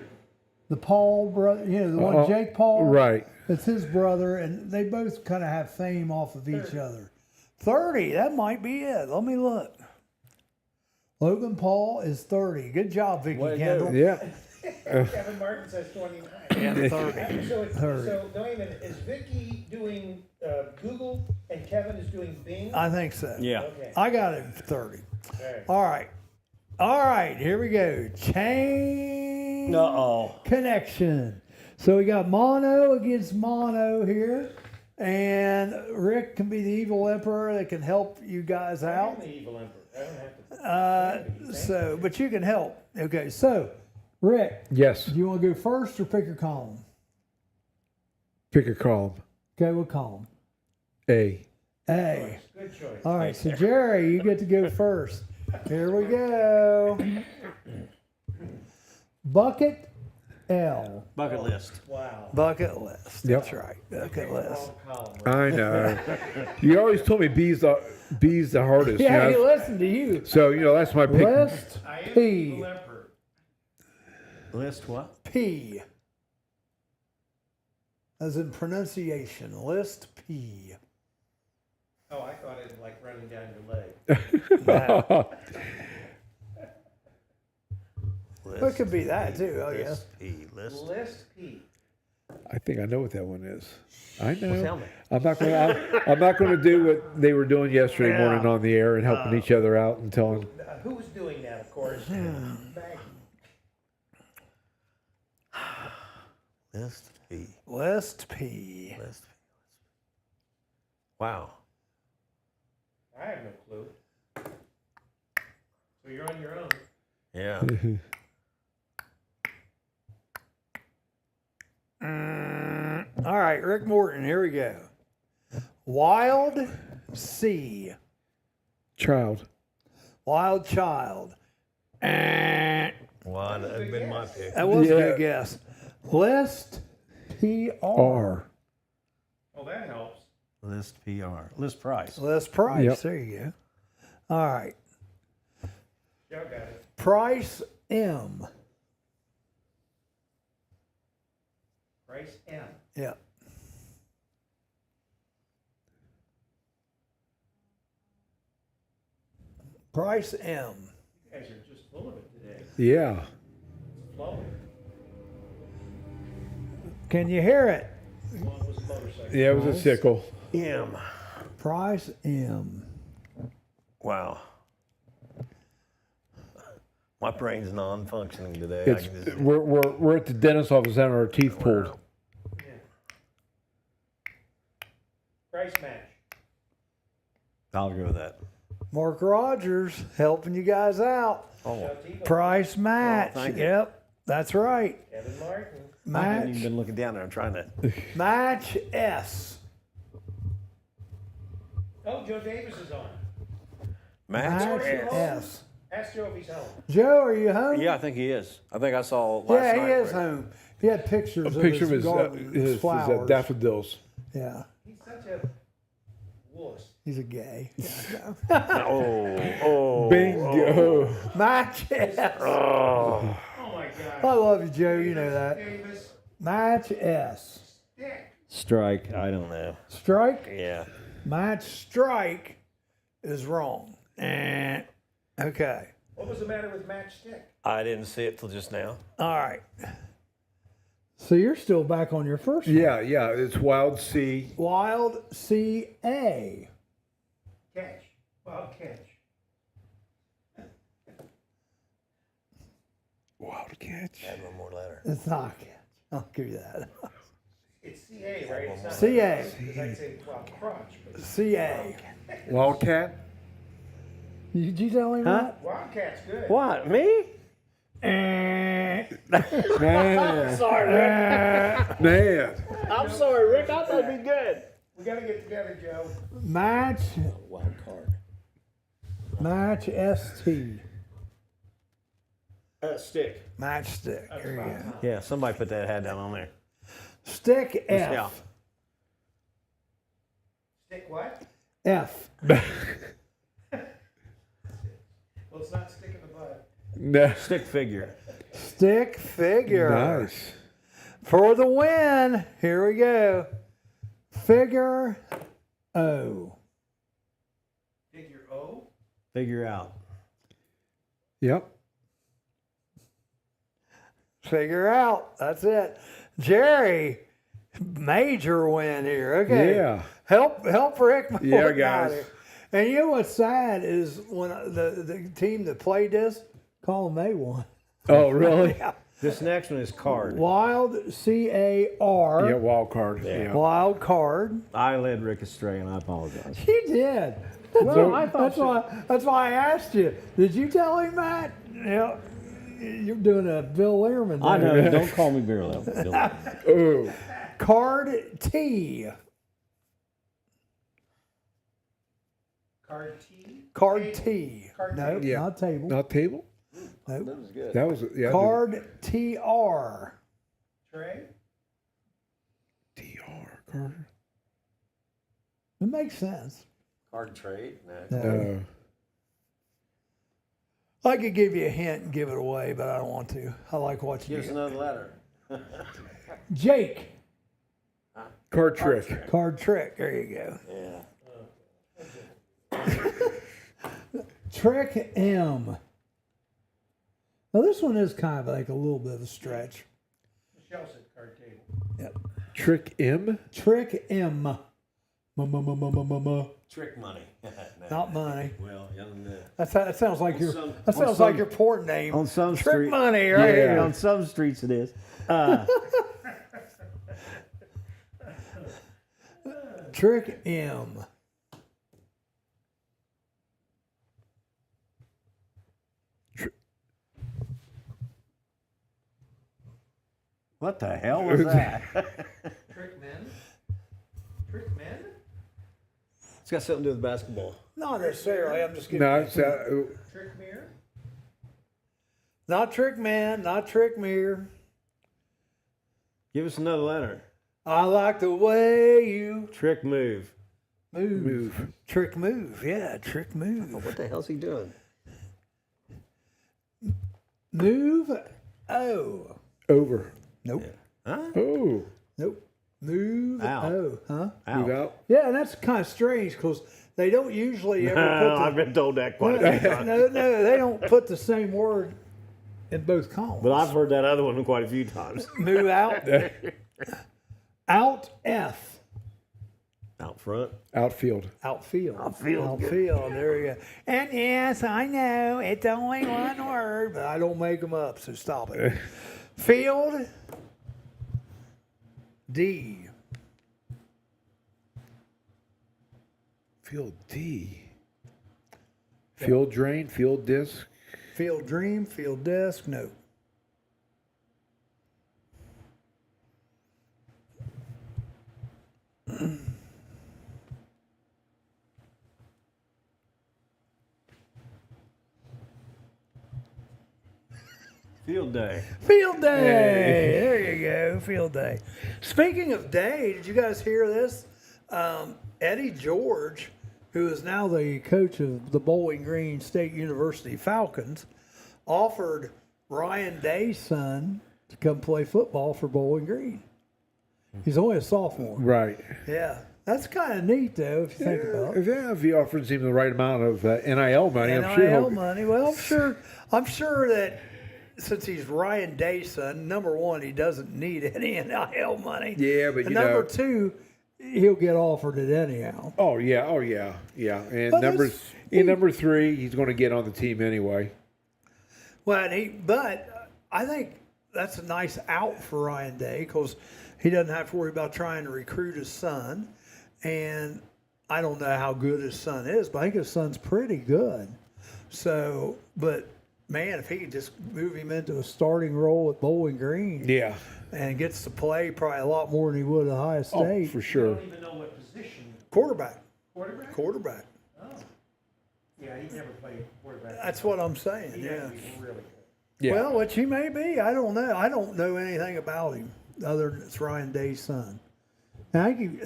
The Paul brother, the one Jake Paul. Right. It's his brother, and they both kind of have fame off of each other. 30, that might be it. Let me look. Logan Paul is 30. Good job, Vicky Way to Kendall. go. Yeah. Kevin Martin says 29. Yeah, 30. So, 30. so wait a minute, is Vicky doing Google and Kevin is doing Bing? I think so. Yeah. Okay. I got it 30. Alright. All right. All right, here we go. Chain connection. So we got mono against mono here. And Rick can be the evil emperor that can help you guys out. I'm the evil emperor. I don't have to. So, but you can help. Okay, so Rick, Yes. do you want to go first or pick your column? Pick a column. Okay, what column? A. A. Good choice. All right, so Jerry, you get to go first. Here we go. Bucket L. Bucket list. Wow. Bucket list. Yep. That's right. Bucket list. Wrong column. I know. You always told me B's the hardest. Yeah, you he know? listened to you. So that's my pick. List I am the P. evil emperor. List what? P. As in pronunciation. List P. Oh, I thought it was like running down your leg. It could be that too, I guess. List P. I think I know what that one is. I know. Tell me. I'm not going to. I'm not going to do what they were doing yesterday morning on the air and helping each other out and telling. Who's doing that, of course? Maggie. List P. List P. List P. Wow. I have no clue. So you're on your own. Yeah. All right, Rick Morton, here we go. Wild C. Child. Wild child. That Well, that'd been my pick. was a Yeah. good guess. List PR. R. Oh, that helps. List PR. List price. List price. Yep. There you go. All right. Joe got it. Price M. Price M. Yeah. Price M. You guys are just full of it today. Yeah. It's flowing. Can you hear it? Well, it was a motorcycle. Yeah, it was a sickle. M. Price M. Wow. My brain's non-functioning today. It's we're at the dentist office having our teeth pulled. Yeah. Price match. I'll go with that. Mark Rogers helping you guys out. Shotego. Price match. thank you. Yep, that's right. Kevin Martin. I haven't even Match. been looking down there. I'm trying to. Match S. Oh, Joe Davis is on. Match. Match S. S. Ask Joe if he's home. Joe, are you home? Yeah, I think he is. I think I saw last Yeah, night. he is where- home. He had pictures A of picture of his his garden, his flowers. daffodils. Yeah, He's such a wuss. he's a gay. Oh. Bingo. Match S. Oh my I God. love you, Joe. You know that. Davis. Match S. Stick. Strike. I don't know. Strike. Yeah. Match strike is wrong. Okay. What was the matter with matchstick? I didn't see it till just now. All right. So you're still back on your first one. Yeah, yeah. It's Wild C. Wild CA. Catch. Wild catch. Wild catch. Add one more letter. It's not a catch. I'll give you that. It's CA, right? It's not CA. Because I'd say wild crotch. But CA. Wildcat. Did you tell him that? Wildcat's good. What? Me? Man. Sorry, Rick. Man. I'm sorry, Rick. I thought it'd be good. We got to get together, Joe. Match. Wild card. Match ST. Stick. Match stick. There you go. Yeah, somebody put that hat down on there. Stick F. Yeah. Stick what? F. Well, it's not stick in the butt. No. Stick figure. Stick figure. Nice. For the win. Here we go. Figure O. Figure O. Figure out. Yep. Figure out. That's it. Jerry, major win here. Okay. Yeah. Help Rick. Yeah, Morton out guys. here. And you know what's sad is when the team that played this, call them they won. Oh, really? Yeah. This next one is card. Wild, C-A-R. Yeah, wild card. Yeah. Wild card. I led Rick astray, and I apologize. He did. Well, that's why I asked you. Did you tell him that? Yeah. You're doing a Bill Learman. I there. know. Don't call me beer level. Ooh. Card T. Card T. Card T. No, Yeah. not table. Not table? Nope. That was good. That was, yeah. Card TR. Trey. TR. Card. It makes sense. Card trade? No. No. I could give you a hint and give it away, but I don't want to. I like watching Give us you. another letter. Jake. Card trick. Card trick. There you go. Yeah. Trick M. Now this one is kind of like a little bit of a stretch. Michelle said card table. Yep. Trick M? Trick M. Trick money. No. Not money. Well, young man. That sounds like your some- that on sounds like some- your port name. On some Trick street. money, right? Yeah, on some streets it is. Trick M. What the hell was that? Trick men. Trick men. It's got something to do with basketball. Not necessarily. I'm just kidding. No, it's, Trick mirror. Not trick man. Not trick mirror. Give us another letter. I like the way you Trick move. move. Trick move. Yeah, trick move. What the hell's he doing? Move. Oh. over. Nope. Huh? Oh. Nope. Move. Out. Oh. Huh? Move Ow. out. Yeah, and that's kind of strange because they don't usually ever I've put been told that the, quite a few times. no, they don't put the same word in both columns. But I've heard that other one quite a few times. Move out. Out F. Out front. Outfield. Outfield. Outfield. Outfield. There you go. And yes, I know it's only one word, but I don't make them up, so stop it. Field. D. Field D. Field drain. Field disc. Field dream. Field desk. No. Field day. Field day. There you go. Field day. Speaking of day, did you guys hear this? Eddie George, who is now the coach of the Bowling Green State University Falcons, offered Ryan Day's son to come play football for Bowling Green. He's only a sophomore. Right. Yeah. That's kind of neat, though, if you think about it. Yeah, if he offers him the right amount of NIL money, I'm sure NIL he'll. money. Well, I'm sure that since he's Ryan Day's son, number one, he doesn't need any NIL money. Yeah, but and you number know. two, he'll get offered it anyhow. Oh yeah. And But number three, he's going to get on the team anyway. Well, but I think that's a nice out for Ryan Day because he doesn't have to worry about trying to recruit his son. And I don't know how good his son is, but I think his son's pretty good. So, but man, if he could just move him into a starting role at Bowling Green, Yeah. and gets to play probably a lot more than he would at Ohio State. Oh, for I sure. don't even know what position. Quarterback. Quarterback. Quarterback. Oh. Yeah, he never played quarterback. That's what I'm saying. He Yeah. had to be really good. Yeah. Well, which he may be. I don't know. I don't know anything about him other than it's Ryan Day's son. Now, I think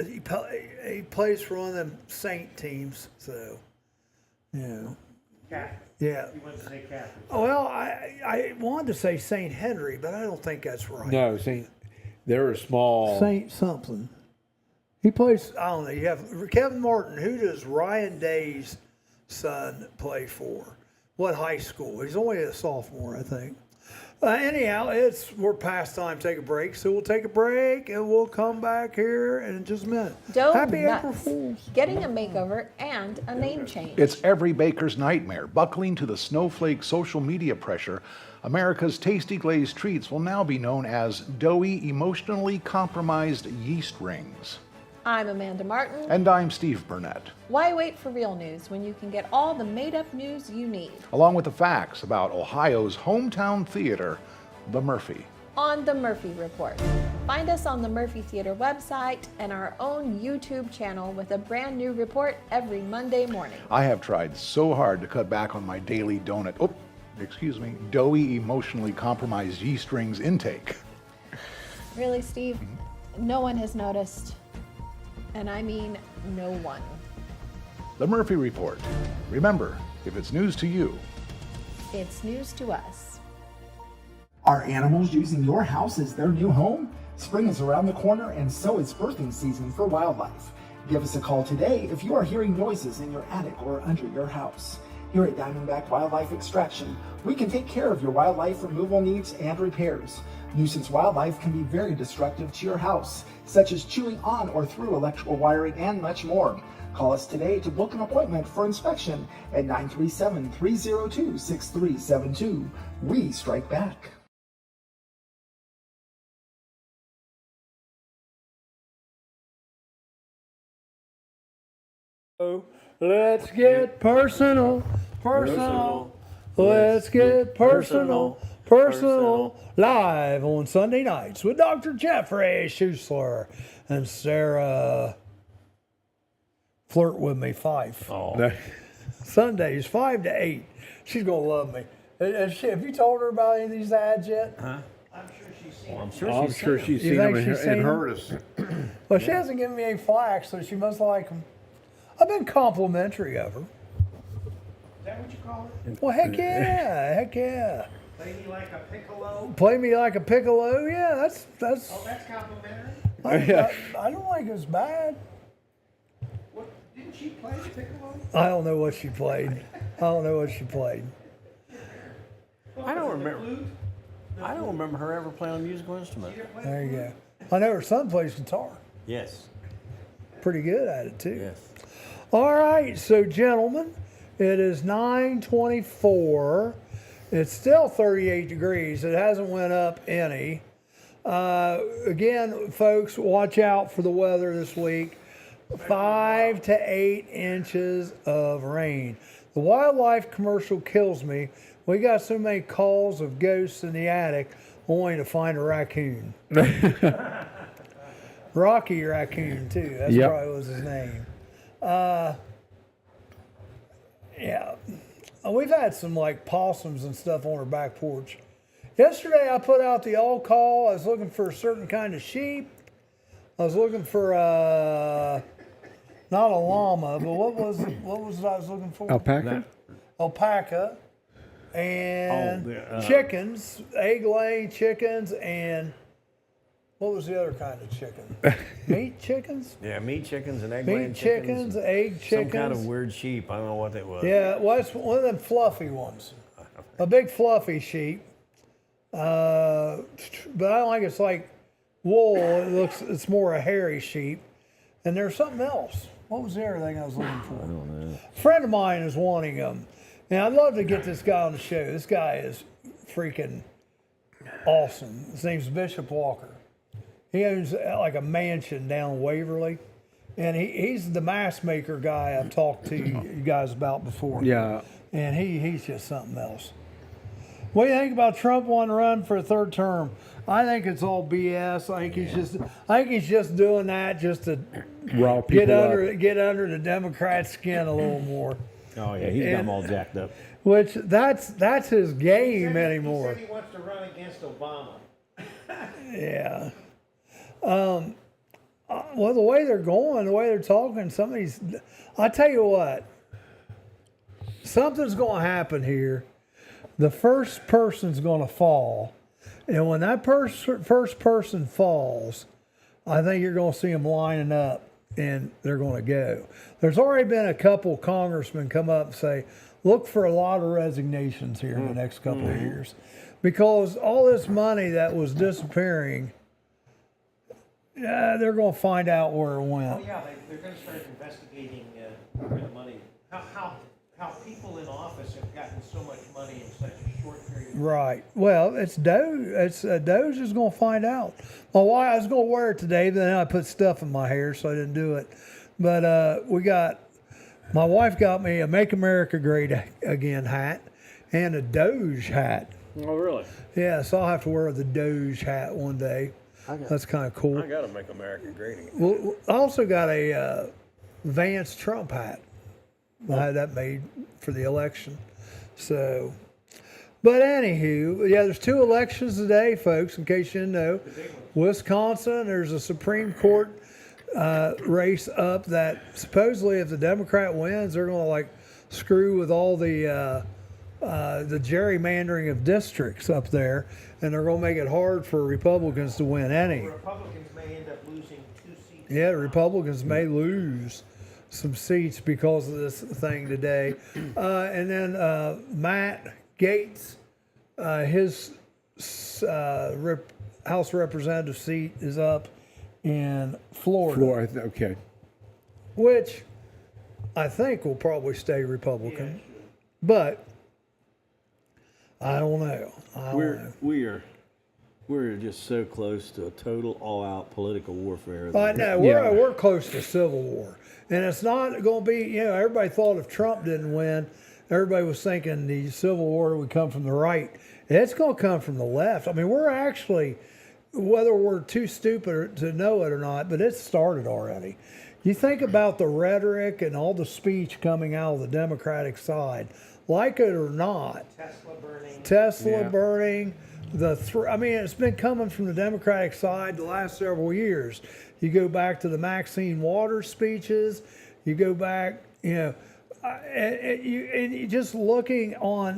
he plays for one of them Saint teams, so, you know. Catholic. Yeah. He went to say Catholic. Well, I wanted to say St. Henry, but I don't think that's right. No, see, they're a small. Saint something. He plays, I don't know. You have Kevin Martin. Who does Ryan Day's son play for? What high school? He's only a sophomore, I think. Anyhow, we're past time to take a break, so we'll take a break and we'll come back here in just a minute. Happy April Donuts. Fools. Getting a makeover and a name change. It's every baker's nightmare. Buckling to the snowflake social media pressure, America's tasty glazed treats will now be known as doughy, emotionally compromised yeast rings. I'm Amanda Martin. And I'm Steve Burnett. Why wait for real news when you can get all the made-up news you need? Along with the facts about Ohio's hometown theater, the Murphy. On the Murphy Report. Find us on the Murphy Theater website and our own YouTube channel with a brand new report every Monday morning. I have tried so hard to cut back on my daily doughy, emotionally compromised yeast rings intake. Really, Steve? No one has noticed. And I mean no one. The Murphy Report. Remember, if it's news to you, It's news to us. Are animals using your house as their new home? Spring is around the corner, and so is birthing season for wildlife. Give us a call today if you are hearing noises in your attic or under your house. Here at Diamondback Wildlife Extraction, we can take care of your wildlife removal needs and repairs. Nuisance wildlife can be very destructive to your house, such as chewing on or through electrical wiring and much more. Call us today to book an appointment for inspection at 937-302-6372. We strike back. Let's get personal. Let's get personal. Live on Sunday nights with Dr. Jeffrey Schusler and Sarah Flirt With Me Fife. Oh. Sundays 5 to 8. She's gonna love me. Have you told her about any of these ads yet? Huh? I'm sure she's seen I'm it. sure I'm she's sure seen she's You seen them think she's seen and them? heard us. Well, she hasn't given me any flack, so she must like them. I've been complimentary of her. Is that what you call it? Well, heck yeah, heck yeah. Play me like a piccolo? Play me like a piccolo. Yeah, that's. Oh, that's complimentary. I don't think it's bad. What, didn't she play the piccolo? I don't know what she played. I don't remember. I don't remember her ever playing a musical instrument. There you go. I know her son plays guitar. Yes. Pretty good at it too. Yes. All right, so gentlemen, it is 9:24. It's still 38 degrees. It hasn't went up any. Again, folks, watch out for the weather this week. 5 to 8 inches of rain. The wildlife commercial kills me. We got so many calls of ghosts in the attic only to find a raccoon. Rocky Raccoon, too. That's probably was his name. Yeah. We've had some like possums and stuff on our back porch. Yesterday I put out the all call. I was looking for a certain kind of sheep. I was looking for not a llama, but what was it I was looking for? Alpaca? Alpaca and chickens, egg-laying chickens, and what was the other kind of chicken? Meat chickens? Yeah, meat chickens and egg-laying Meat chickens, egg chickens. Some kind of weird sheep. I don't know what it was. Yeah, well, it's one of them fluffy ones. A big fluffy sheep. But I don't think it's like wool. It's more a hairy sheep. And there's something else. What was the other thing I was looking for? I don't know. A friend of mine is wanting them. And I'd love to get this guy on the show. This guy is freaking awesome. His name's Bishop Walker. He owns like a mansion down Waverly. And he's the mask maker guy I've talked to you guys about before. Yeah. And he's just something else. What do you think about Trump wanting to run for a third term? I think it's all BS. I think he's just doing that just to Raw people get under the Democrats' skin a little more. Oh yeah, he's got them all jacked up. Which that's his game anymore. He said he wants to run against Obama. Yeah. Well, the way they're going, the way they're talking, I tell you what, something's going to happen here. The first person's going to fall. And when that first person falls, I think you're going to see them lining up and they're going to go. There's already been a couple congressmen come up and say, look for a lot of resignations here in the next couple of years. because all this money that was disappearing, they're going to find out where it went. Oh, yeah, they're going to start investigating where the money, how people in office have gotten so much money in such a short period of time. Right. Well, it's Doge. Doge is going to find out. My wife, I was going to wear it today, but then I put stuff in my hair, so I didn't do it. But my wife got me a Make America Great Again hat and a Doge hat. Oh, really? Yeah, so I'll have to wear the Doge hat one day. That's kind of cool. I got to make America great again. Well, I also got a Vance Trump hat. I had that made for the election. So, but anywho, yeah, there's 2 elections today, folks, in case you didn't know. Wisconsin, there's a Supreme Court race up that supposedly if the Democrat wins, they're going to like screw with all the gerrymandering of districts up there, and they're going to make it hard for Republicans to win any. Republicans may end up losing 2 seats. Yeah, Republicans may lose some seats because of this thing today. And then Matt Gaetz, his House Representative seat is up in Florida. Okay. Which I think will probably stay Republican. Yeah, but I don't know. We're just so close to a total all-out political warfare. I know. We're close to civil war. And it's not going to be, everybody thought if Trump didn't win, everybody was thinking the civil war would come from the right. It's going to come from the left. I mean, we're actually, whether we're too stupid to know it or not, but it's started already. You think about the rhetoric and all the speech coming out of the Democratic side, like it or not. Tesla burning. It's been coming from the Democratic side the last several years. You go back to the Maxine Waters speeches. You go back, and you just looking on,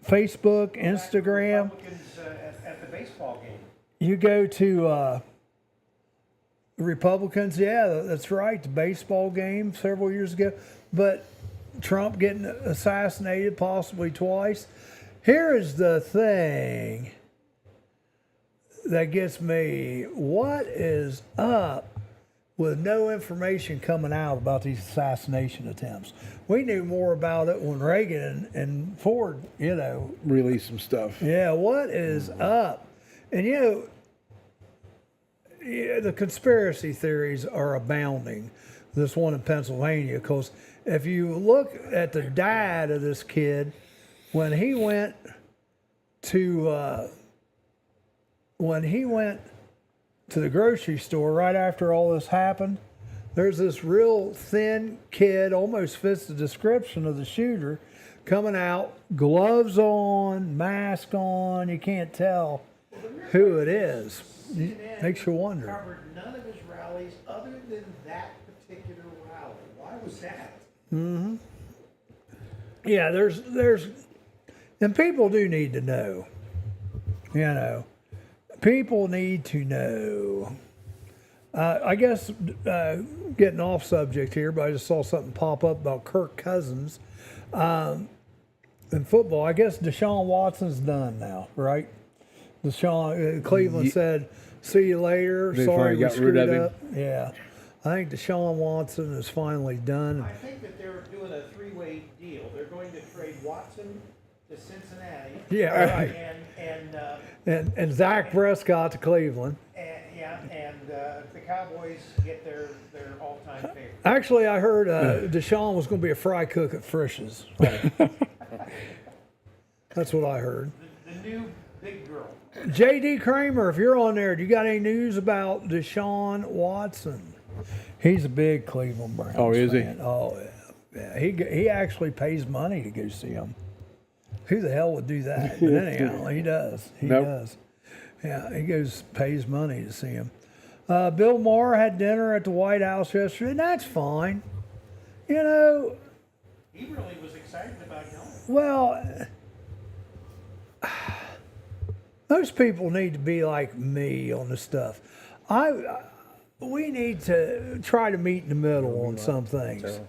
Facebook, Instagram. Republicans at the baseball game. You go to Republicans, yeah, that's right, the baseball game several years ago. But Trump getting assassinated possibly twice. Here is the thing that gets me. What is up with no information coming out about these assassination attempts? We knew more about it when Reagan and Ford, released some stuff. Yeah, what is up? And the conspiracy theories are abounding. This one in Pennsylvania, because if you look at the dad of this kid, when he went to the grocery store right after all this happened, there's this real thin kid, almost fits the description of the shooter, coming out, gloves on, mask on. You can't tell who it is. Makes you wonder. Covered none of his rallies other than that particular rally. Why was that? Mm-hmm. Yeah, there's, and people do need to know. People need to know. I guess getting off subject here, but I just saw something pop up about Kirk Cousins in football. I guess Deshaun Watson's done now, right? Cleveland said, "See you later. They Sorry, we got screwed rid of him. up." Yeah, I think Deshaun Watson is finally done. I think that they're doing a 3-way deal. They're going to trade Watson to Cincinnati. Yeah, right. And Dak Prescott to Cleveland. And the Cowboys get their all-time favorite. Actually, I heard Deshaun was going to be a fry cook at Frisch's. That's what I heard. The new big girl. J.D. Kramer, if you're on there, do you got any news about Deshaun Watson? He's a big Cleveland Browns fan. Is he? Oh, yeah. He actually pays money to go see him. Who the hell would do that? But anyhow, he does. He does. Yeah, he pays money to see him. Bill Maher had dinner at the White House yesterday, and that's fine. He really was excited about going. Well, most people need to be like me on this stuff. We need to try to meet in the middle on some things.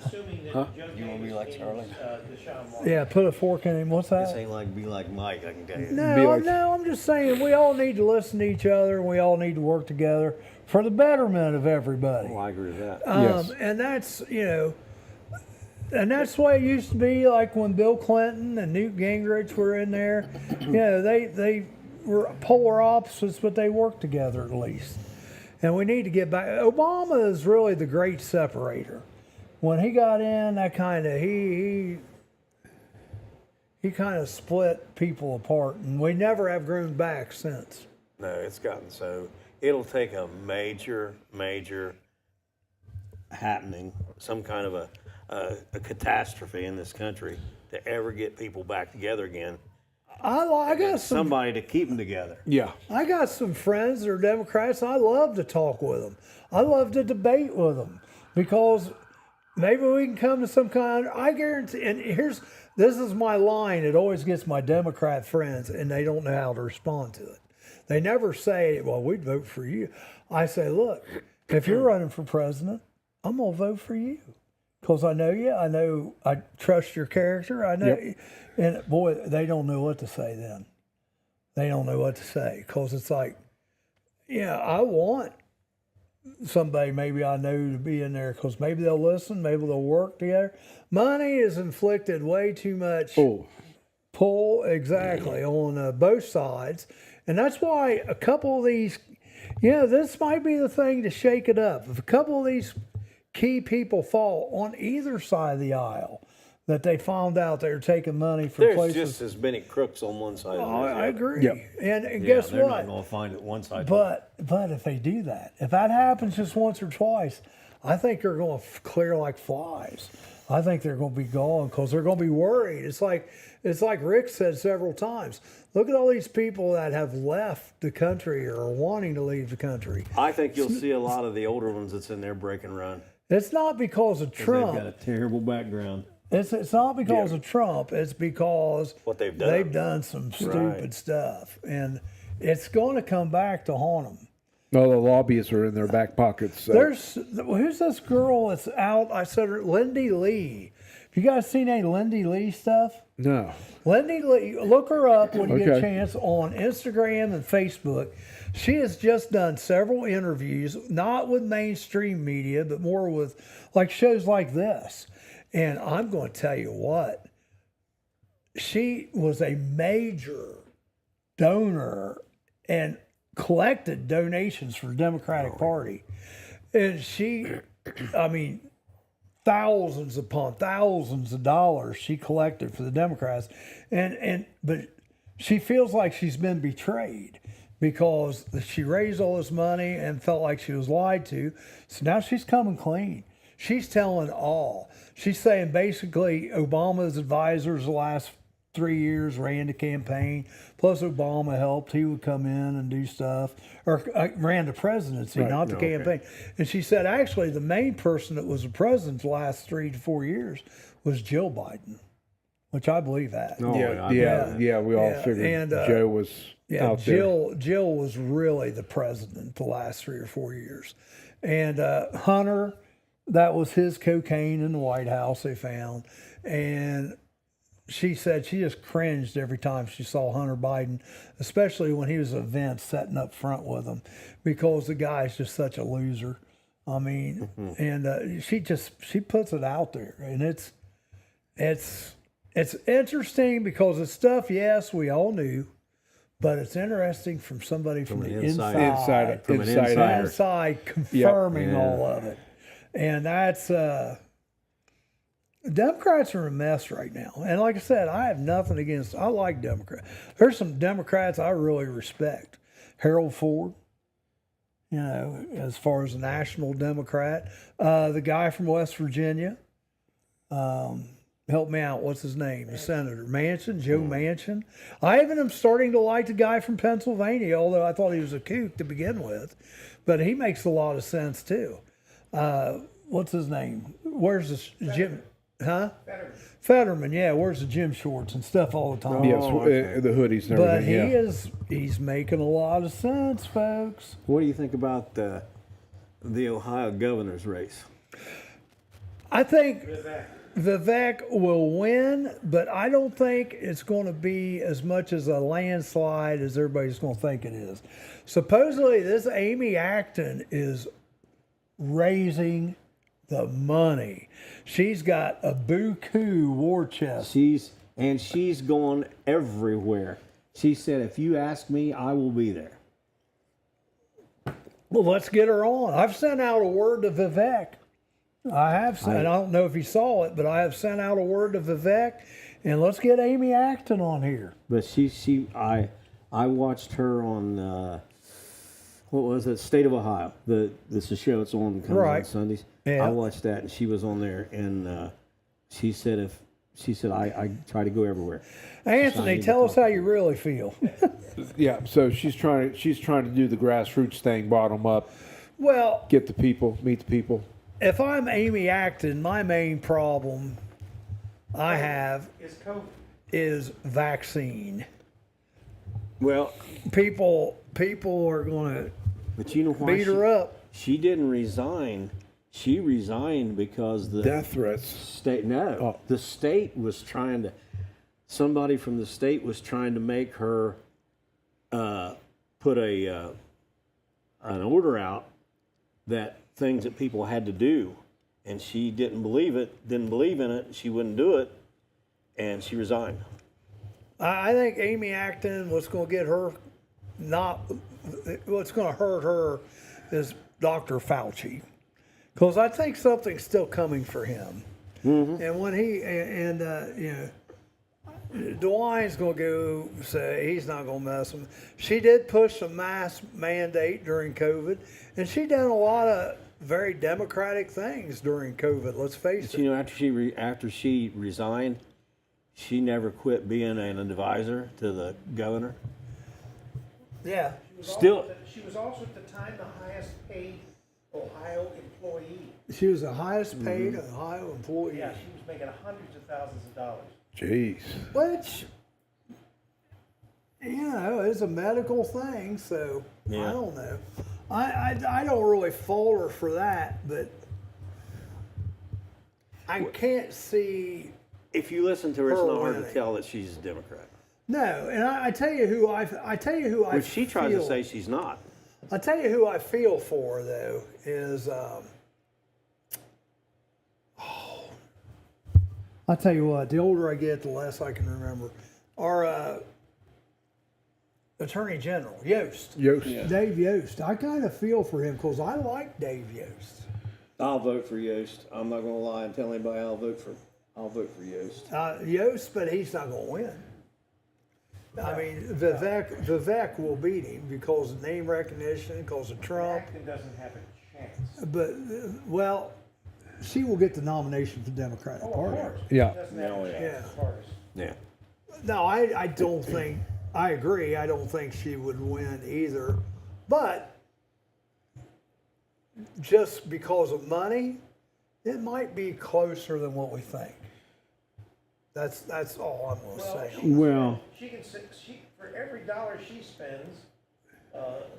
assuming that Joe You wanna be Davis like means, Charlie? Deshaun Watson. Yeah, put a fork in him. What's This that? ain't like be like Mike, I can tell you. No, I'm just saying we all need to listen to each other and we all need to work together for the betterment of everybody. Oh, I agree with that. Yes. And that's, and that's the way it used to be, like when Bill Clinton and Newt Gingrich were in there. They were polar opposites, but they worked together at least. And we need to get back. Obama is really the great separator. When he got in, that kind of he kind of split people apart, and we never have grown back since. No, it's gotten so. It'll take a major happening, some kind of a catastrophe in this country to ever get people back together again. I got some. Somebody to keep them together. Yeah. I got some friends that are Democrats. I love to talk with them. I love to debate with them because maybe we can come to some kind. I guarantee. And this is my line. It always gets my Democrat friends, and they don't know how to respond to it. They never say, "Well, we'd vote for you." I say, "Look, if you're running for president, I'm gonna vote for you because I know you. I know I trust your character. I know." Yep. And boy, they don't know what to say then. They don't know what to say because it's like, I want somebody maybe I know to be in there because maybe they'll listen, maybe they'll work together. Money has inflicted way too much pull exactly on both sides. And that's why a couple of these, this might be the thing to shake it up. If a couple of these key people fall on either side of the aisle, that they found out they were taking money from There's places. just as many crooks on one side. I agree. Yep. And guess they're what? not going to find it one side. But if they do that, if that happens just once or twice, I think they're going to clear like flies. I think they're going to be gone because they're going to be worried. It's like Rick said several times. Look at all these people that have left the country or are wanting to leave the country. I think you'll see a lot of the older ones that's in there break and run. It's not because of Trump. They've got a terrible background. It's not because of Trump. It's because What they've done. They've done some stupid stuff, and it's going to come back to haunt them. No, the lobbyists are in their back pockets. So. Who's this girl that's out? I said her, Lindy Lee. Have you guys seen any Lindy Lee stuff? No. Lindy Lee, look her up when you get a Okay. chance on Instagram and Facebook. She has just done several interviews, not with mainstream media, but more with like shows like this. And I'm going to tell you what, she was a major donor and collected donations for the Democratic Party. And thousands upon thousands of dollars she collected for the Democrats. But she feels like she's been betrayed because she raised all this money and felt like she was lied to. So now she's coming clean. She's telling all. She's saying basically Obama's advisors the last 3 years ran the campaign, plus Obama helped. He would come in and do stuff, or ran the presidency, not the campaign. And she said actually the main person that was the president the last 3 to 4 years was Jill Biden, which I believe that. Oh, Yeah, we all figured And, Joe was out there. Jill was really the president the last 3 or 4 years. And Hunter, that was his cocaine in the White House they found. And she said she just cringed every time she saw Hunter Biden, especially when he was at events setting up front with him, because the guy's just such a loser. I mean, and she puts it out there, and it's interesting because it's stuff, yes, we all knew, but it's interesting from somebody from the inside confirming all of it. And that's Democrats are a mess right now. And like I said, I have nothing against. I like Democrats. There's some Democrats I really respect. Harold Ford, as far as a national Democrat. The guy from West Virginia. Help me out. What's his name? The senator. Manchin, Joe Manchin. I even am starting to like the guy from Pennsylvania, although I thought he was a kook to begin with. But he makes a lot of sense too. What's his name? Where's this Jim? Huh? Fetterman. Yeah, wears the gym shorts and stuff all the time. Yes, the hoodies and But everything. he's making a lot of sense, folks. What do you think about the Ohio governor's race? I think Vivek. Vivek will win, but I don't think it's going to be as much as a landslide as everybody's going to think it is. Supposedly, this Amy Acton is raising the money. She's got a buku war chest. She's going everywhere. She said, if you ask me, I will be there. Well, let's get her on. I've sent out a word to Vivek. I have sent. I don't know if he saw it, but I have sent out a word to Vivek, and let's get Amy Acton on here. But I watched her on what was it? State of Ohio. This is a show it's on on Sundays. Yeah. I watched that, and she was on there, and she said I try to go everywhere. Anthony, tell us how you really feel. Yeah, so she's trying to do the grassroots thing, bottom up, Well, get the people, meet the people. if I'm Amy Acton, my main problem I have Is COVID. is vaccine. Well, People are going to but you know why beat her up. She didn't resign. She resigned because the Death threats. state. No, Oh. the state was trying to. Somebody from the state was trying to make her put an order out that things that people had to do, and she didn't believe in it. She wouldn't do it, and she resigned. I think Amy Acton, what's going to get her what's going to hurt her is Dr. Fauci. Because I think something's still coming for him. Mm-hmm. And when DeWine's going to go say he's not going to mess with him. She did push a mask mandate during COVID, and she done a lot of very democratic things during COVID, let's face it. You know, after she resigned, she never quit being an advisor to the governor. Yeah. She was also at the time the highest paid Ohio employee. She was the highest paid Ohio employee. Yeah, she was making hundreds of thousands of dollars. Jeez. Which, is a medical thing, so Yeah. I don't know. I don't really fault her for that, but I can't see. If you listen to her, it's Her not hard to winning. tell that she's a Democrat. No, and I tell you who I Which she tries to say she's not. I tell you who I feel for though is I tell you what, the older I get, the less I can remember. Our Attorney General Yost. Dave Yost. I kind of feel for him because I like Dave Yost. I'll vote for Yost. I'm not going to lie and tell anybody I'll vote for Yost. Yost, but he's not going to win. I mean, Vivek will beat him because of name recognition, because of Trump. Acton doesn't have a chance. But, well, she will get the nomination for the Democratic Of Party. course. Yeah. She doesn't have a chance Yeah. as far as. Yeah. No, I don't think, I agree. I don't think she would win either. But just because of money, it might be closer than what we think. That's all I'm going to say. Well, She for every dollar she spends,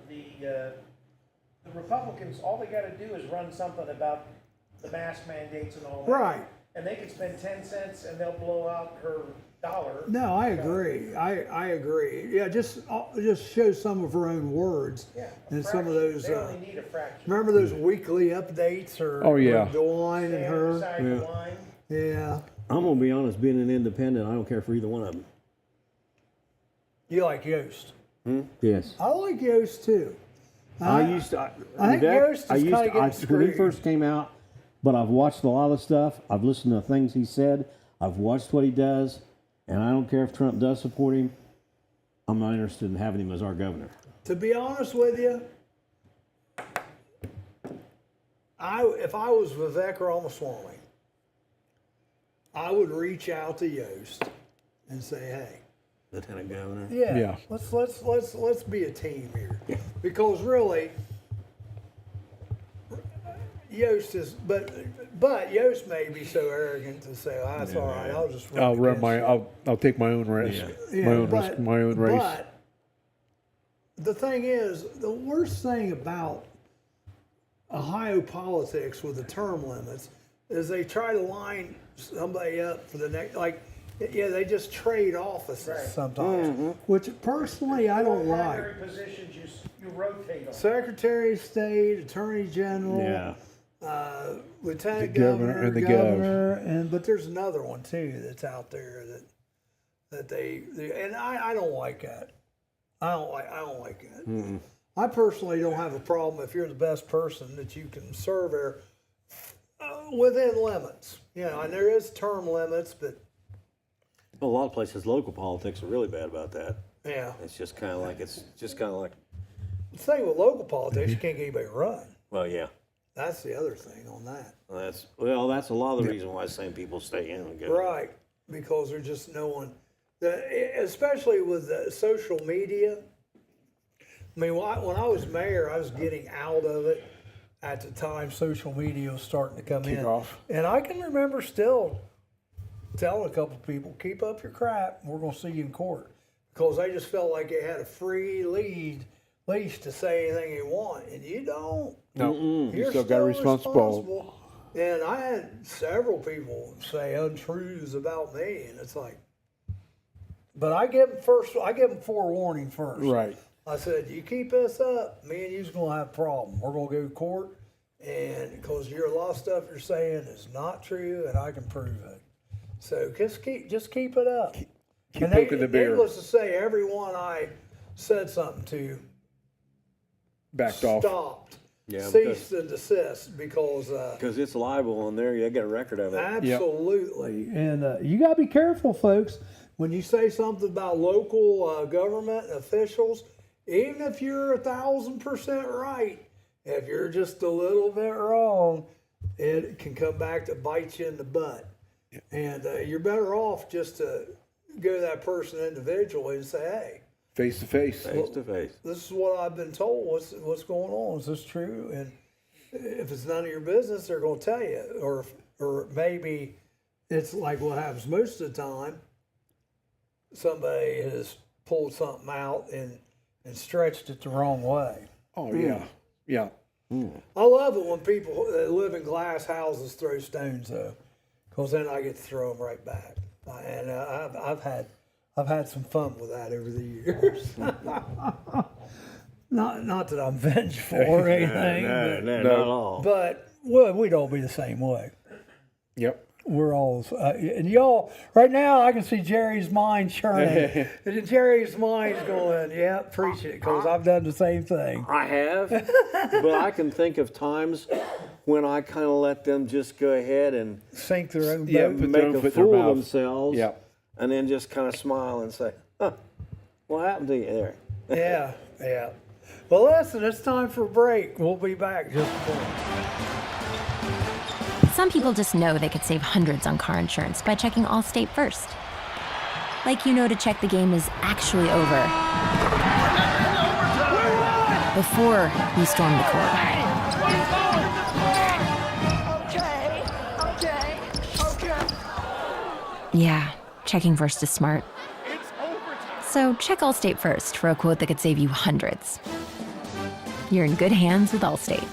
the Republicans, all they got to do is run something about the mask mandates and all that. Right. And they can spend 10 cents and they'll blow out her dollar. No, I agree. I agree. Yeah, just show some of her own words. Yeah. And some of those. They only need a fraction. Remember those weekly updates or Oh, yeah. DeWine and Stand her? beside the line. Yeah. I'm going to be honest, being an independent, I don't care for either one of them. You like Yost? Yes. I like Yost too. I used to. I think Yost is kinda getting when he screwed. first came out, but I've watched a lot of stuff. I've listened to things he said. I've watched what he does, and I don't care if Trump does support him. I'm not interested in having him as our governor. To be honest with you, if I was Vivek Ramaswamy, I would reach out to Yost and say, "Hey, Lieutenant Governor. Yeah. let's be a team here," because really, Yost is, but Yost may be so arrogant to say, "Oh, that's all right, I'll just run against you." I'll take my own risk. Yeah, My own risk, my own race. But the thing is, the worst thing about Ohio politics with the term limits is they try to line somebody up for the next, like, yeah, they just trade offices sometimes, which personally I don't like. Primary positions you rotate on. Secretary of State, Attorney General, Yeah. Lieutenant The governor and the Governor, but there's another one too that's out there that they and I don't like that. I don't like that. I personally don't have a problem if you're the best person that you can serve there within limits. You know, and there is term limits, but A lot of places, local politics are really bad about that. yeah. It's just kind of like The thing with local politics, you can't get anybody to run. well, yeah. That's the other thing on that. That's a lot of the reason why the same people stay in and go. Right, because there's just no one, especially with the social media. I mean, when I was mayor, I was getting out of it at the time social media was starting to come in. off. And I can remember still telling a couple people, keep up your crap, we're going to see you in court. Because they just felt like they had a free leash to say anything they want, and you don't. No, You're still got responsible. And I had several people say untruths about me, and it's like, but I give them forewarning first. Right. I said, you keep this up, me and you's gonna have a problem. We're gonna go to court, and because a lot of stuff you're saying is not true, and I can prove it. So just keep it up. Keep and poking the bear. Needless to say, everyone I said something to Backed off. stopped, Yeah, ceased and desist because. Because it's libel on there. You got a record of it. Absolutely. And you got to be careful, folks. When you say something about local government officials, even if you're 1,000% right, if you're just a little bit wrong, it can come back to bite you in the butt. And you're better off just to go to that person individually and say, hey, Face to face. Face to face. this is what I've been told. What's going on? Is this true? And if it's none of your business, they're going to tell you. Or maybe it's like what happens most of the time. Somebody has pulled something out and stretched it the wrong way. Oh yeah, yeah. I love it when people that live in glass houses throw stones though, because then I get to throw them right back. And I've had some fun with that over the years. not that I'm vengeful or anything, Not at all. but well, we'd all be the same way. Yep. We're all, and y'all, right now I can see Jerry's mind churning. And Jerry's mind's going, yeah, preach it, because I've done the same thing. I have, but I can think of times when I kind of let them just go ahead and Sink their own Yeah, boat. put their own make a foot in their fool of mouth. themselves. Yeah. And then just kind of smile and say, huh, what happened to you there? Yeah, yeah. Well, listen, it's time for a break. We'll be back just a minute. Some people just know they could save hundreds on car insurance by checking Allstate first. Like you know to check the game is actually over before you storm the court. Yeah, checking first is smart. So check Allstate first for a quote that could save you hundreds. You're in good hands with Allstate.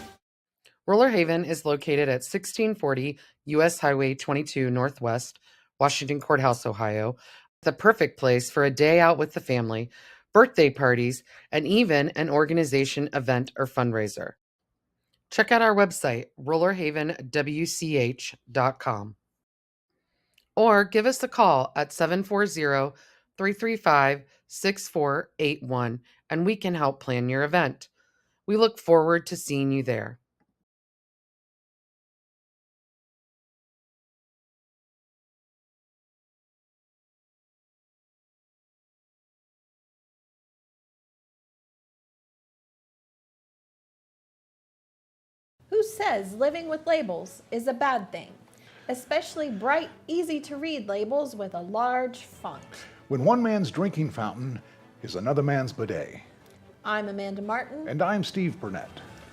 Roller Haven is located at 1640 U.S. Highway 22 Northwest, Washington Courthouse, Ohio. The perfect place for a day out with the family, birthday parties, and even an organization event or fundraiser. Check out our website, rollerhavenwch.com. Or give us a call at 740-335-6481, and we can help plan your event. We look forward to seeing you there. Who says living with labels is a bad thing? Especially bright, easy to read labels with a large font. When one man's drinking fountain is another man's bidet. I'm Amanda Martin. And I'm Steve Burnett.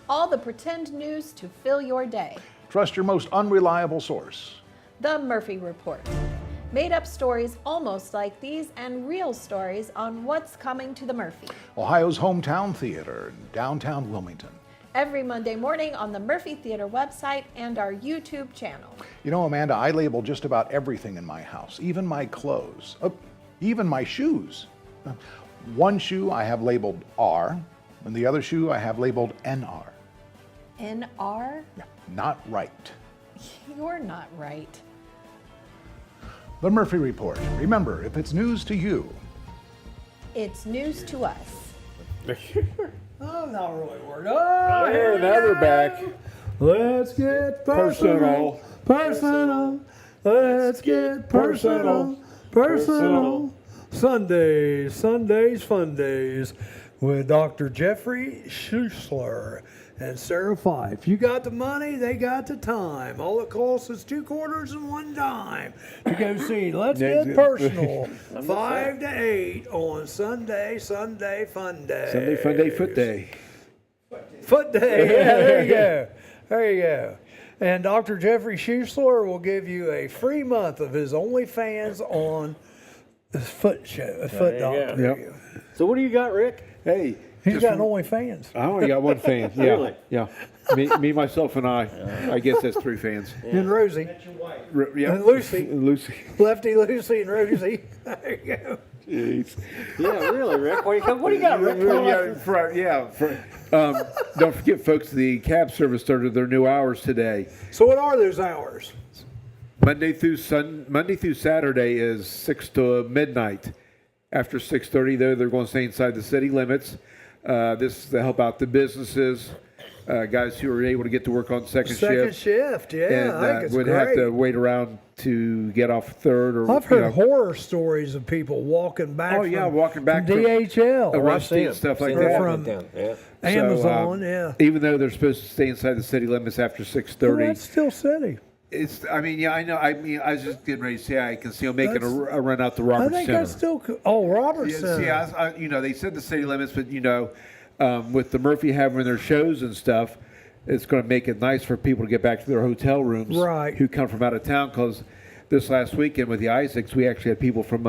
All the pretend news to fill your day. Trust your most unreliable source. The Murphy Report. Made up stories almost like these and real stories on what's coming to the Murphy. Ohio's hometown theater in downtown Wilmington. every Monday morning on the Murphy Theater website and our YouTube channel. You know, Amanda, I label just about everything in my house, even my clothes, even my shoes. One shoe I have labeled R, and the other shoe I have labeled NR. NR? Yeah, not right. You're not right. The Murphy Report. Remember, if it's news to you, It's news to us. I'm not really worried. Oh, Hey, now they're back. Let's get personal. Personal. Let's get personal. Personal. Sundays, fun days with Dr. Jeffrey Schussler and Sarah Fife. You got the money, they got the time. All it costs is 2 quarters and 1 dime to go see Let's Get Personal 5 to 8 on Sunday fun day. Sunday fun day, foot day. Foot day. Yeah, there you go. There you go. And Dr. Jeffrey Schussler will give you a free month of his OnlyFans on his foot show, foot doctor. Yep. So what do you got, Rick? Hey, He's got an OnlyFans. I only got one fan. Yeah, Really? yeah. Me, myself, and I. I guess that's 3 fans. And Rosie. That's your wife. Yeah. And Lucy. Lucy. Lefty Lucy and Rosie. There you go. Jeez. Yeah, really, Rick. What do you got, Rick? Don't forget, folks, the cab service started their new hours today. So what are those hours? Monday through Saturday is 6 to midnight. After 6:30, though, they're going to stay inside the city limits. This is to help out the businesses, guys who are able to get to work on second shift. Yeah, And I think it's would great. have to wait around to get off third. Or I've heard horror stories of people walking back. walking back from DHL, Rusty and stuff like Or that. from Yeah. Amazon. So, even though they're supposed to stay inside the city limits after 6:30, Well, that's still city. it's. I mean, yeah, I know. I mean, I was just getting ready to say I can see them making That's- a run out to I Roberts think Center. that's still. Oh, Robertson. Yeah, see, they said the city limits, but with the Murphy having their shows and stuff, it's going to make it nice for people to get back to their hotel rooms. Right. Who come from out of town? Because this last weekend with the Isaacs, we actually had people from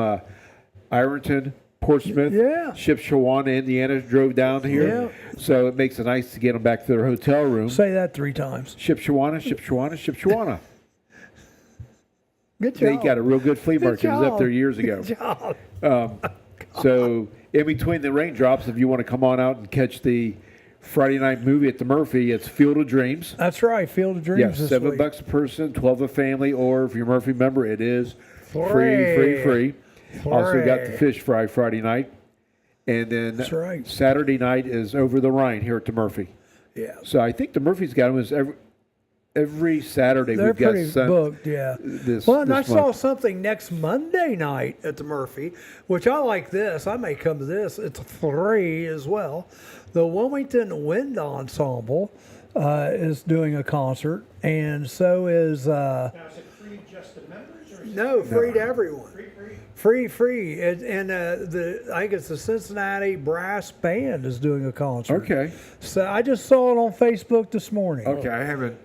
Ironton, Portsmouth, Yeah. Shipshewana, Indiana, drove down here. Yeah. So it makes it nice to get them back to their hotel room. Say that 3 times. Shipshewana, Shipshewana, Shipshewana. Good They job. got a real good flea market. It was up there years ago. Good job. So in between the raindrops, if you want to come on out and catch the Friday night movie at the Murphy, it's Field of Dreams. That's right. Field of Dreams. Yes, this $7 week. a person, 12 a family, or if you're a Murphy member, it is free. Also got the fish fry Friday night. And then That's right. Saturday night is Over the Rhine here at the Murphy. Yeah. So I think the Murphy's got them every Saturday. They're we've got pretty sun, booked, yeah. This, Well, and I this saw month. something next Monday night at the Murphy, which I like this. I may come to this. It's free as well. The Wilmington Wind Ensemble is doing a concert, and so is... Now, is it free just to members or is no, free to everyone. free? Free. And I think it's the Cincinnati Brass Band is doing a concert. Okay. So I just saw it on Facebook this morning. Okay, I haven't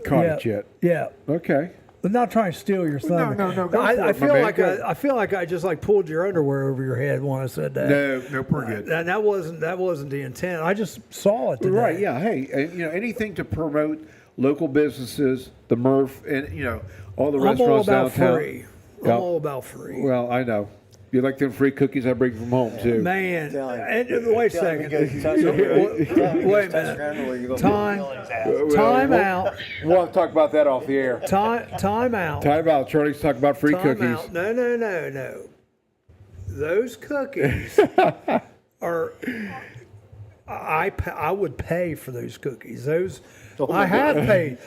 caught it yet. Yeah. Okay. I'm not trying to steal your thunder. No, go for I it, my feel man, like go. I feel like I just like pulled your underwear over your head when I said that. No, we're good. And that wasn't the intent. I just saw it today. Right, yeah. Hey, anything to promote local businesses, the Murph, and all the I'm all restaurants about downtown. free. Yeah. I'm all about free. Well, I know. You like them free cookies I bring from home too. Man, and wait a second. Wait a minute. Time out. We'll have to talk about that off the air. Time out. Time out. Charlie's talking about free Time cookies. out. No. Those cookies are. I would pay for those cookies. I have paid.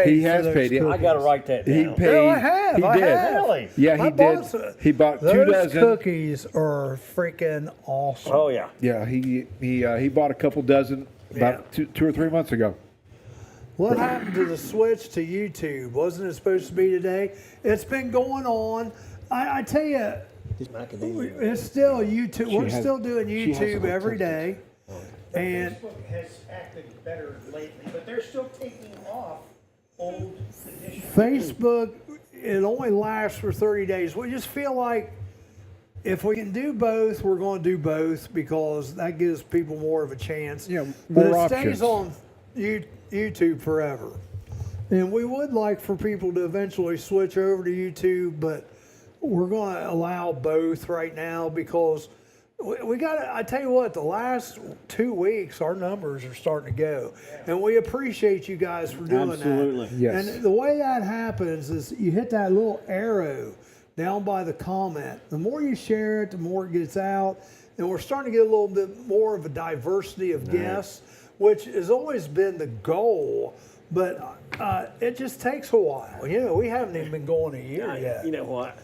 He for has those paid. cookies. I got to write that down. He paid. No, I have. He I did. have. Really? Yeah, he I did. bought some- He bought 2 Those dozen. cookies are freaking awesome. Oh, yeah. Yeah, he bought a couple dozen about 2 or 3 months ago. What happened to the switch to YouTube? Wasn't it supposed to be today? It's been going on. I tell you, it's still YouTube. We're still doing YouTube every day. And Facebook has acted better lately, but they're still taking off old editions. Facebook, it only lasts for 30 days. We just feel like if we can do both, we're going to do both because that gives people more of a chance. Yeah, but more it stays options. on YouTube forever. And we would like for people to eventually switch over to YouTube, but we're going to allow both right now because we got to, I tell you what, the last 2 weeks, our numbers are starting to go. And we appreciate you guys for doing Absolutely. that. Yes. And the way that happens is you hit that little arrow down by the comment. The more you share it, the more it gets out. And we're starting to get a little bit more of a diversity of guests, which has always been the goal. But it just takes a while. You know, we haven't even been going a year yet. You know what?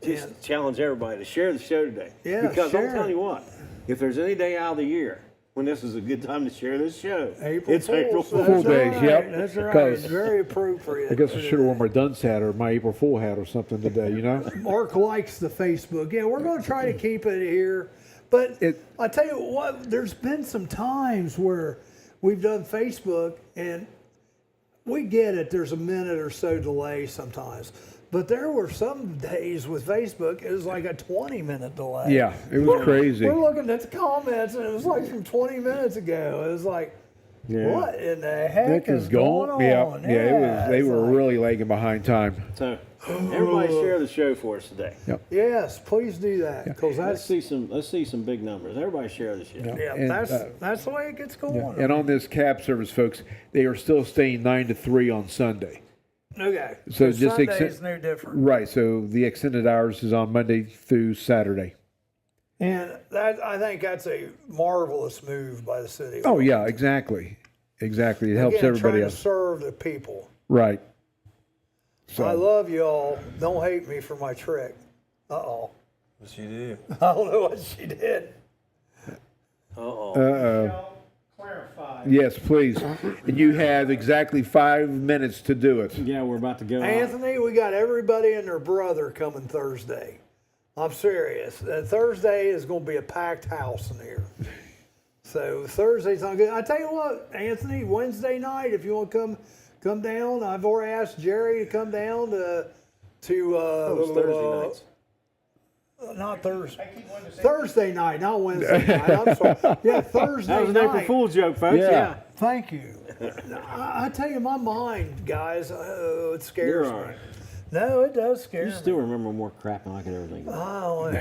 Just challenge everybody to share the show today. Yeah, because share I'm telling it. you what, if there's any day out of the year when this is a good time to share this show, it's Fool's. April That's Fool's. Full right. days, yep. That's right. 'Cause It's very appropriate. I guess I should have worn my dunce hat or my April Fool hat or something today, you know? Mark likes the Facebook. Yeah, we're going to try to keep it here. But I tell you what, there's been some times where we've done Facebook and we get it. There's a minute or so delay sometimes. But there were some days with Facebook, it was like a 20-minute delay. Yeah, it was crazy. We're looking at the comments and it was like from 20 minutes ago. It was like, what in the heck That is going on? Yeah, it was. They it's were like- really lagging behind time. So everybody share the show for us today. Yes, please do that because Let's that's see some big numbers. Everybody share the show. yeah, And, that's the way it gets going. Yeah. And on this cab service, folks, they are still staying 9 to 3 on Sunday. Okay. So just Sunday's no different. Right. So the extended hours is on Monday through Saturday. And that I think that's a marvelous move by the city. Oh yeah, exactly. Exactly. It helps Again, everybody trying else. to serve the people. Right. I love you all. Don't hate me for my trick. Uh-oh. What she do? I don't know what she did. Michelle, clarify. Yes, please. And you have exactly 5 minutes to do it. Yeah, we're about to go. Anthony, we got everybody and their brother coming Thursday. I'm serious. Thursday is going to be a packed house in here. So Thursday's not good. I tell you what, Anthony, Wednesday night, if you want to come down, I've already asked Jerry to come down to It's Thursday nights. not Thursday. I keep wanting to say Thursday night, not Wednesday night. I'm sorry. Yeah, Thursday That was an night. April Fool's joke, folks. Yeah. Thank you. I tell you, my mind, guys, it scares You're me. all right. No, it does scare You me. still remember more crap than I could ever think of. Oh,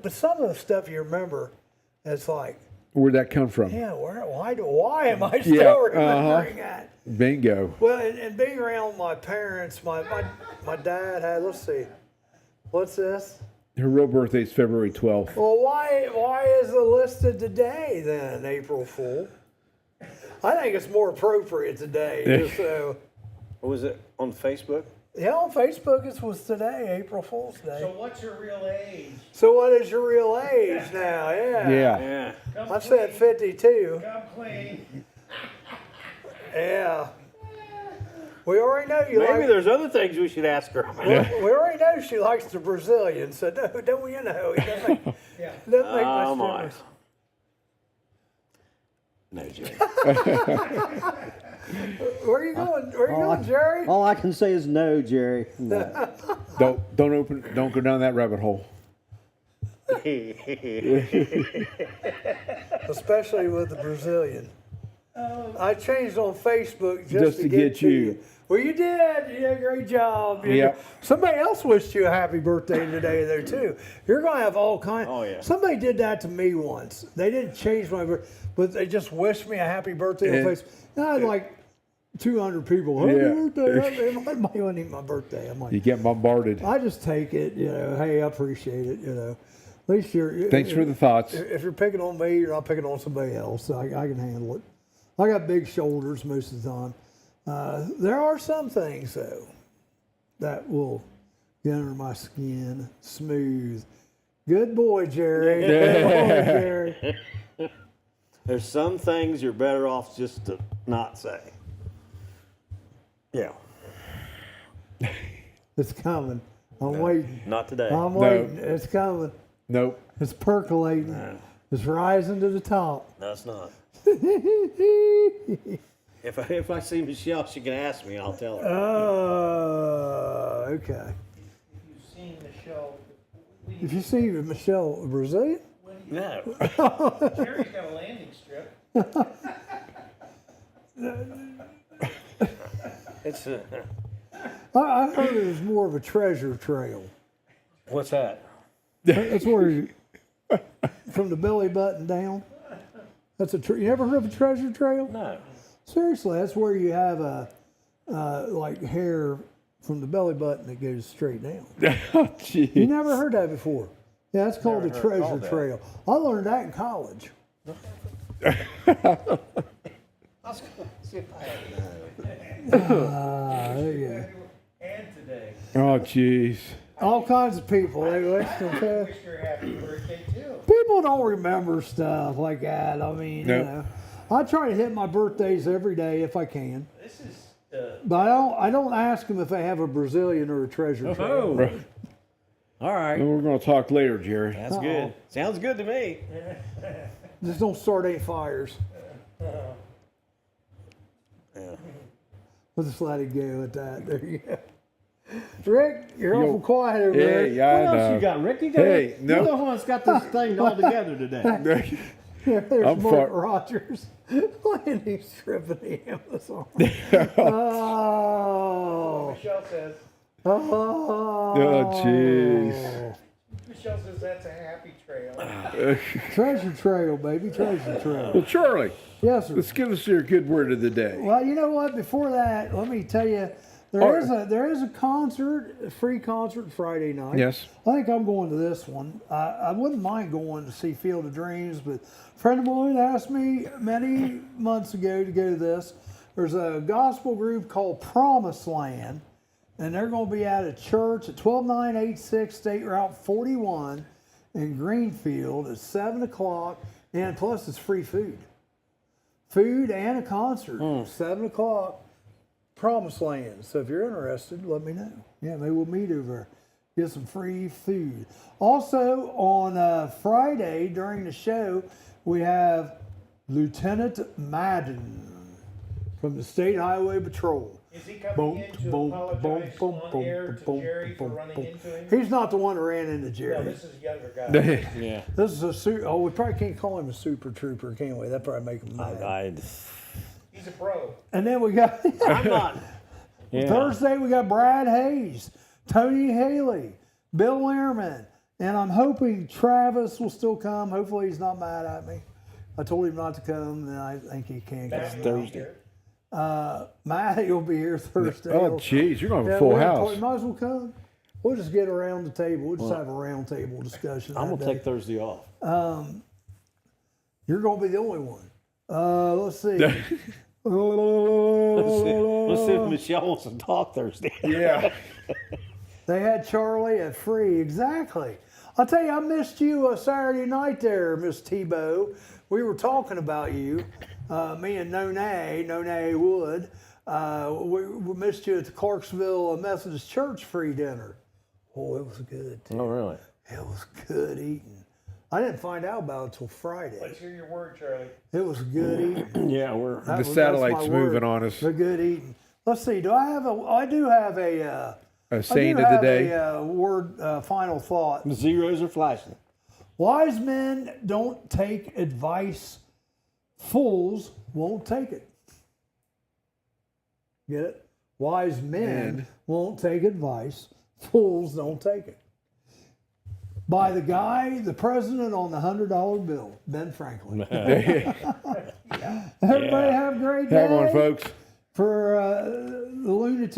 but some of the stuff you remember, it's like, Where'd that come from? yeah, why am I still remembering that? Bingo. Well, and being around my parents, my dad had, let's see, what's this? Her real birthday is February 12th. Well, why is it listed today then, April Fool? I think it's more appropriate today. Just so, What was it on Facebook? yeah, on Facebook it was today, April Fool's Day. So what's your real age? So what is your real age now? Yeah. Yeah. Come I said clean. 52. Come clean. Yeah. We already know you Maybe like. there's other things we should ask her. We already know she likes the Brazilian, so don't you know? It doesn't make, Yeah. doesn't make Oh, much my. difference. No, Jerry. Where are you going? Where are you going, Jerry? All I can say is no, Jerry. No. Don't go down that rabbit hole. Especially with the Brazilian. I changed on Facebook Just to to get get to you. Well, you did. You did a great job. Yep. Somebody else wished you a happy birthday today, though, too. You're going to have all kinds. Oh, yeah. Somebody did that to me once. They didn't change my birthday, but they just wished me a happy birthday on And- Facebook. And I had like 200 people. Happy Yeah. birthday. It wasn't even my birthday. I'm like, You get bombarded. I just take it, hey, I appreciate it, At least you're. Thanks for the thoughts. If you're picking on me, you're not picking on somebody else. I can handle it. I got big shoulders most of the time. There are some things, though, that will get under my skin smooth. Good boy, Jerry. Good boy, Jerry. There's some things you're better off just to not say. Yeah. It's coming. I'm waiting. Not today. I'm waiting. It's coming. Nope. It's percolating. It's rising to the top. No, it's not. If I see Michelle, she can ask me. I'll tell her. Okay. You've seen Michelle. We If you see Michelle, a Brazilian? No. Jerry's got a landing strip. It's a, I heard it was more of a treasure trail. what's that? That's where you, from the belly button down. That's you ever heard of a treasure trail? No. Seriously, that's where you have a like hair from the belly button that goes straight down. Gee. You never heard that before? Yeah, that's called the Never heard it treasure called that. trail. I learned that in college. There you go. And today. Oh, jeez. All kinds of people. They wish them to- Wish her happy birthday too. People don't remember stuff like that. I mean, Nope. you know, I try to hit my birthdays every day if I can, This is but I don't ask them if they have a Brazilian or a treasure trail. Oh. All right. And we're going to talk later, Jerry. That's good. Sounds good to me. Just don't start any fires. We'll just let it go at that. There you go. Rick, you're awful quiet over there. Hey, I What else know. you got, Rick? You got Hey, no. You're the one that's got this thing all together today. There's I'm Mark far- Rogers. And he's stripping the Amazon. Oh. Michelle says. Oh. jeez. Michelle says that's a happy trail. Treasure trail, baby. Treasure trail. Well, Charlie, Yes, sir. let's give us your good word of the day. Well, you know what? Before that, let me tell you, there is a concert, a free concert Friday night. Yes. I think I'm going to this one. I wouldn't mind going to see Field of Dreams, but a friend of mine asked me many months ago to go to this. There's a gospel group called Promised Land, and they're going to be at a church at 12986 State Route 41 in Greenfield at 7 o'clock, and plus it's free food. Food and a concert, 7 o'clock, Promised Land. So if you're interested, let me know. Yeah, maybe we'll meet over there, get some free food. Also, on Friday during the show, we have Lieutenant Madden from the State Highway Patrol. Is he coming in to apologize on air to Jerry for running into him? He's not the one that ran into Jerry. No, this is a younger guy. Yeah. This is we probably can't call him a super trooper, can we? That probably make him mad. He's a pro. And then we got I'm not. Yeah. Thursday, we got Brad Hayes, Tony Haley, Bill Lehrman, and I'm hoping Travis will still come. Hopefully he's not mad at me. I told him not to come, and I think he can come. Thursday. Matt will be here Thursday. Oh, jeez, you're going to have a full house. Might as well come. We'll just get around the table. We'll just have a round table discussion. I'm that gonna day. take Thursday off. You're going to be the only one. Let's see. Let's see if Michelle wants to talk Thursday. Yeah. They had Charlie at free. Exactly. I'll tell you, I missed you Saturday night there, Miss Tebow. We were talking about you. Me and Nonay Wood. We missed you at the Clarksville Methodist Church free dinner. Oh, it was good. Oh, really? It was good eating. I didn't find out about it until Friday. Let's hear your word, Charlie. It was good eating. Yeah, we're. That's satellite's my moving word. on us. The good eating. Let's see. I do have a saying of the day. A word final thought. The zeros are flashing. Wise men don't take advice. Fools won't take it. Get it? Wise men won't take advice. Fools don't take it. By the president on the $100 bill, Ben Franklin. Everybody have a great day. Have one, folks. For the lunatic.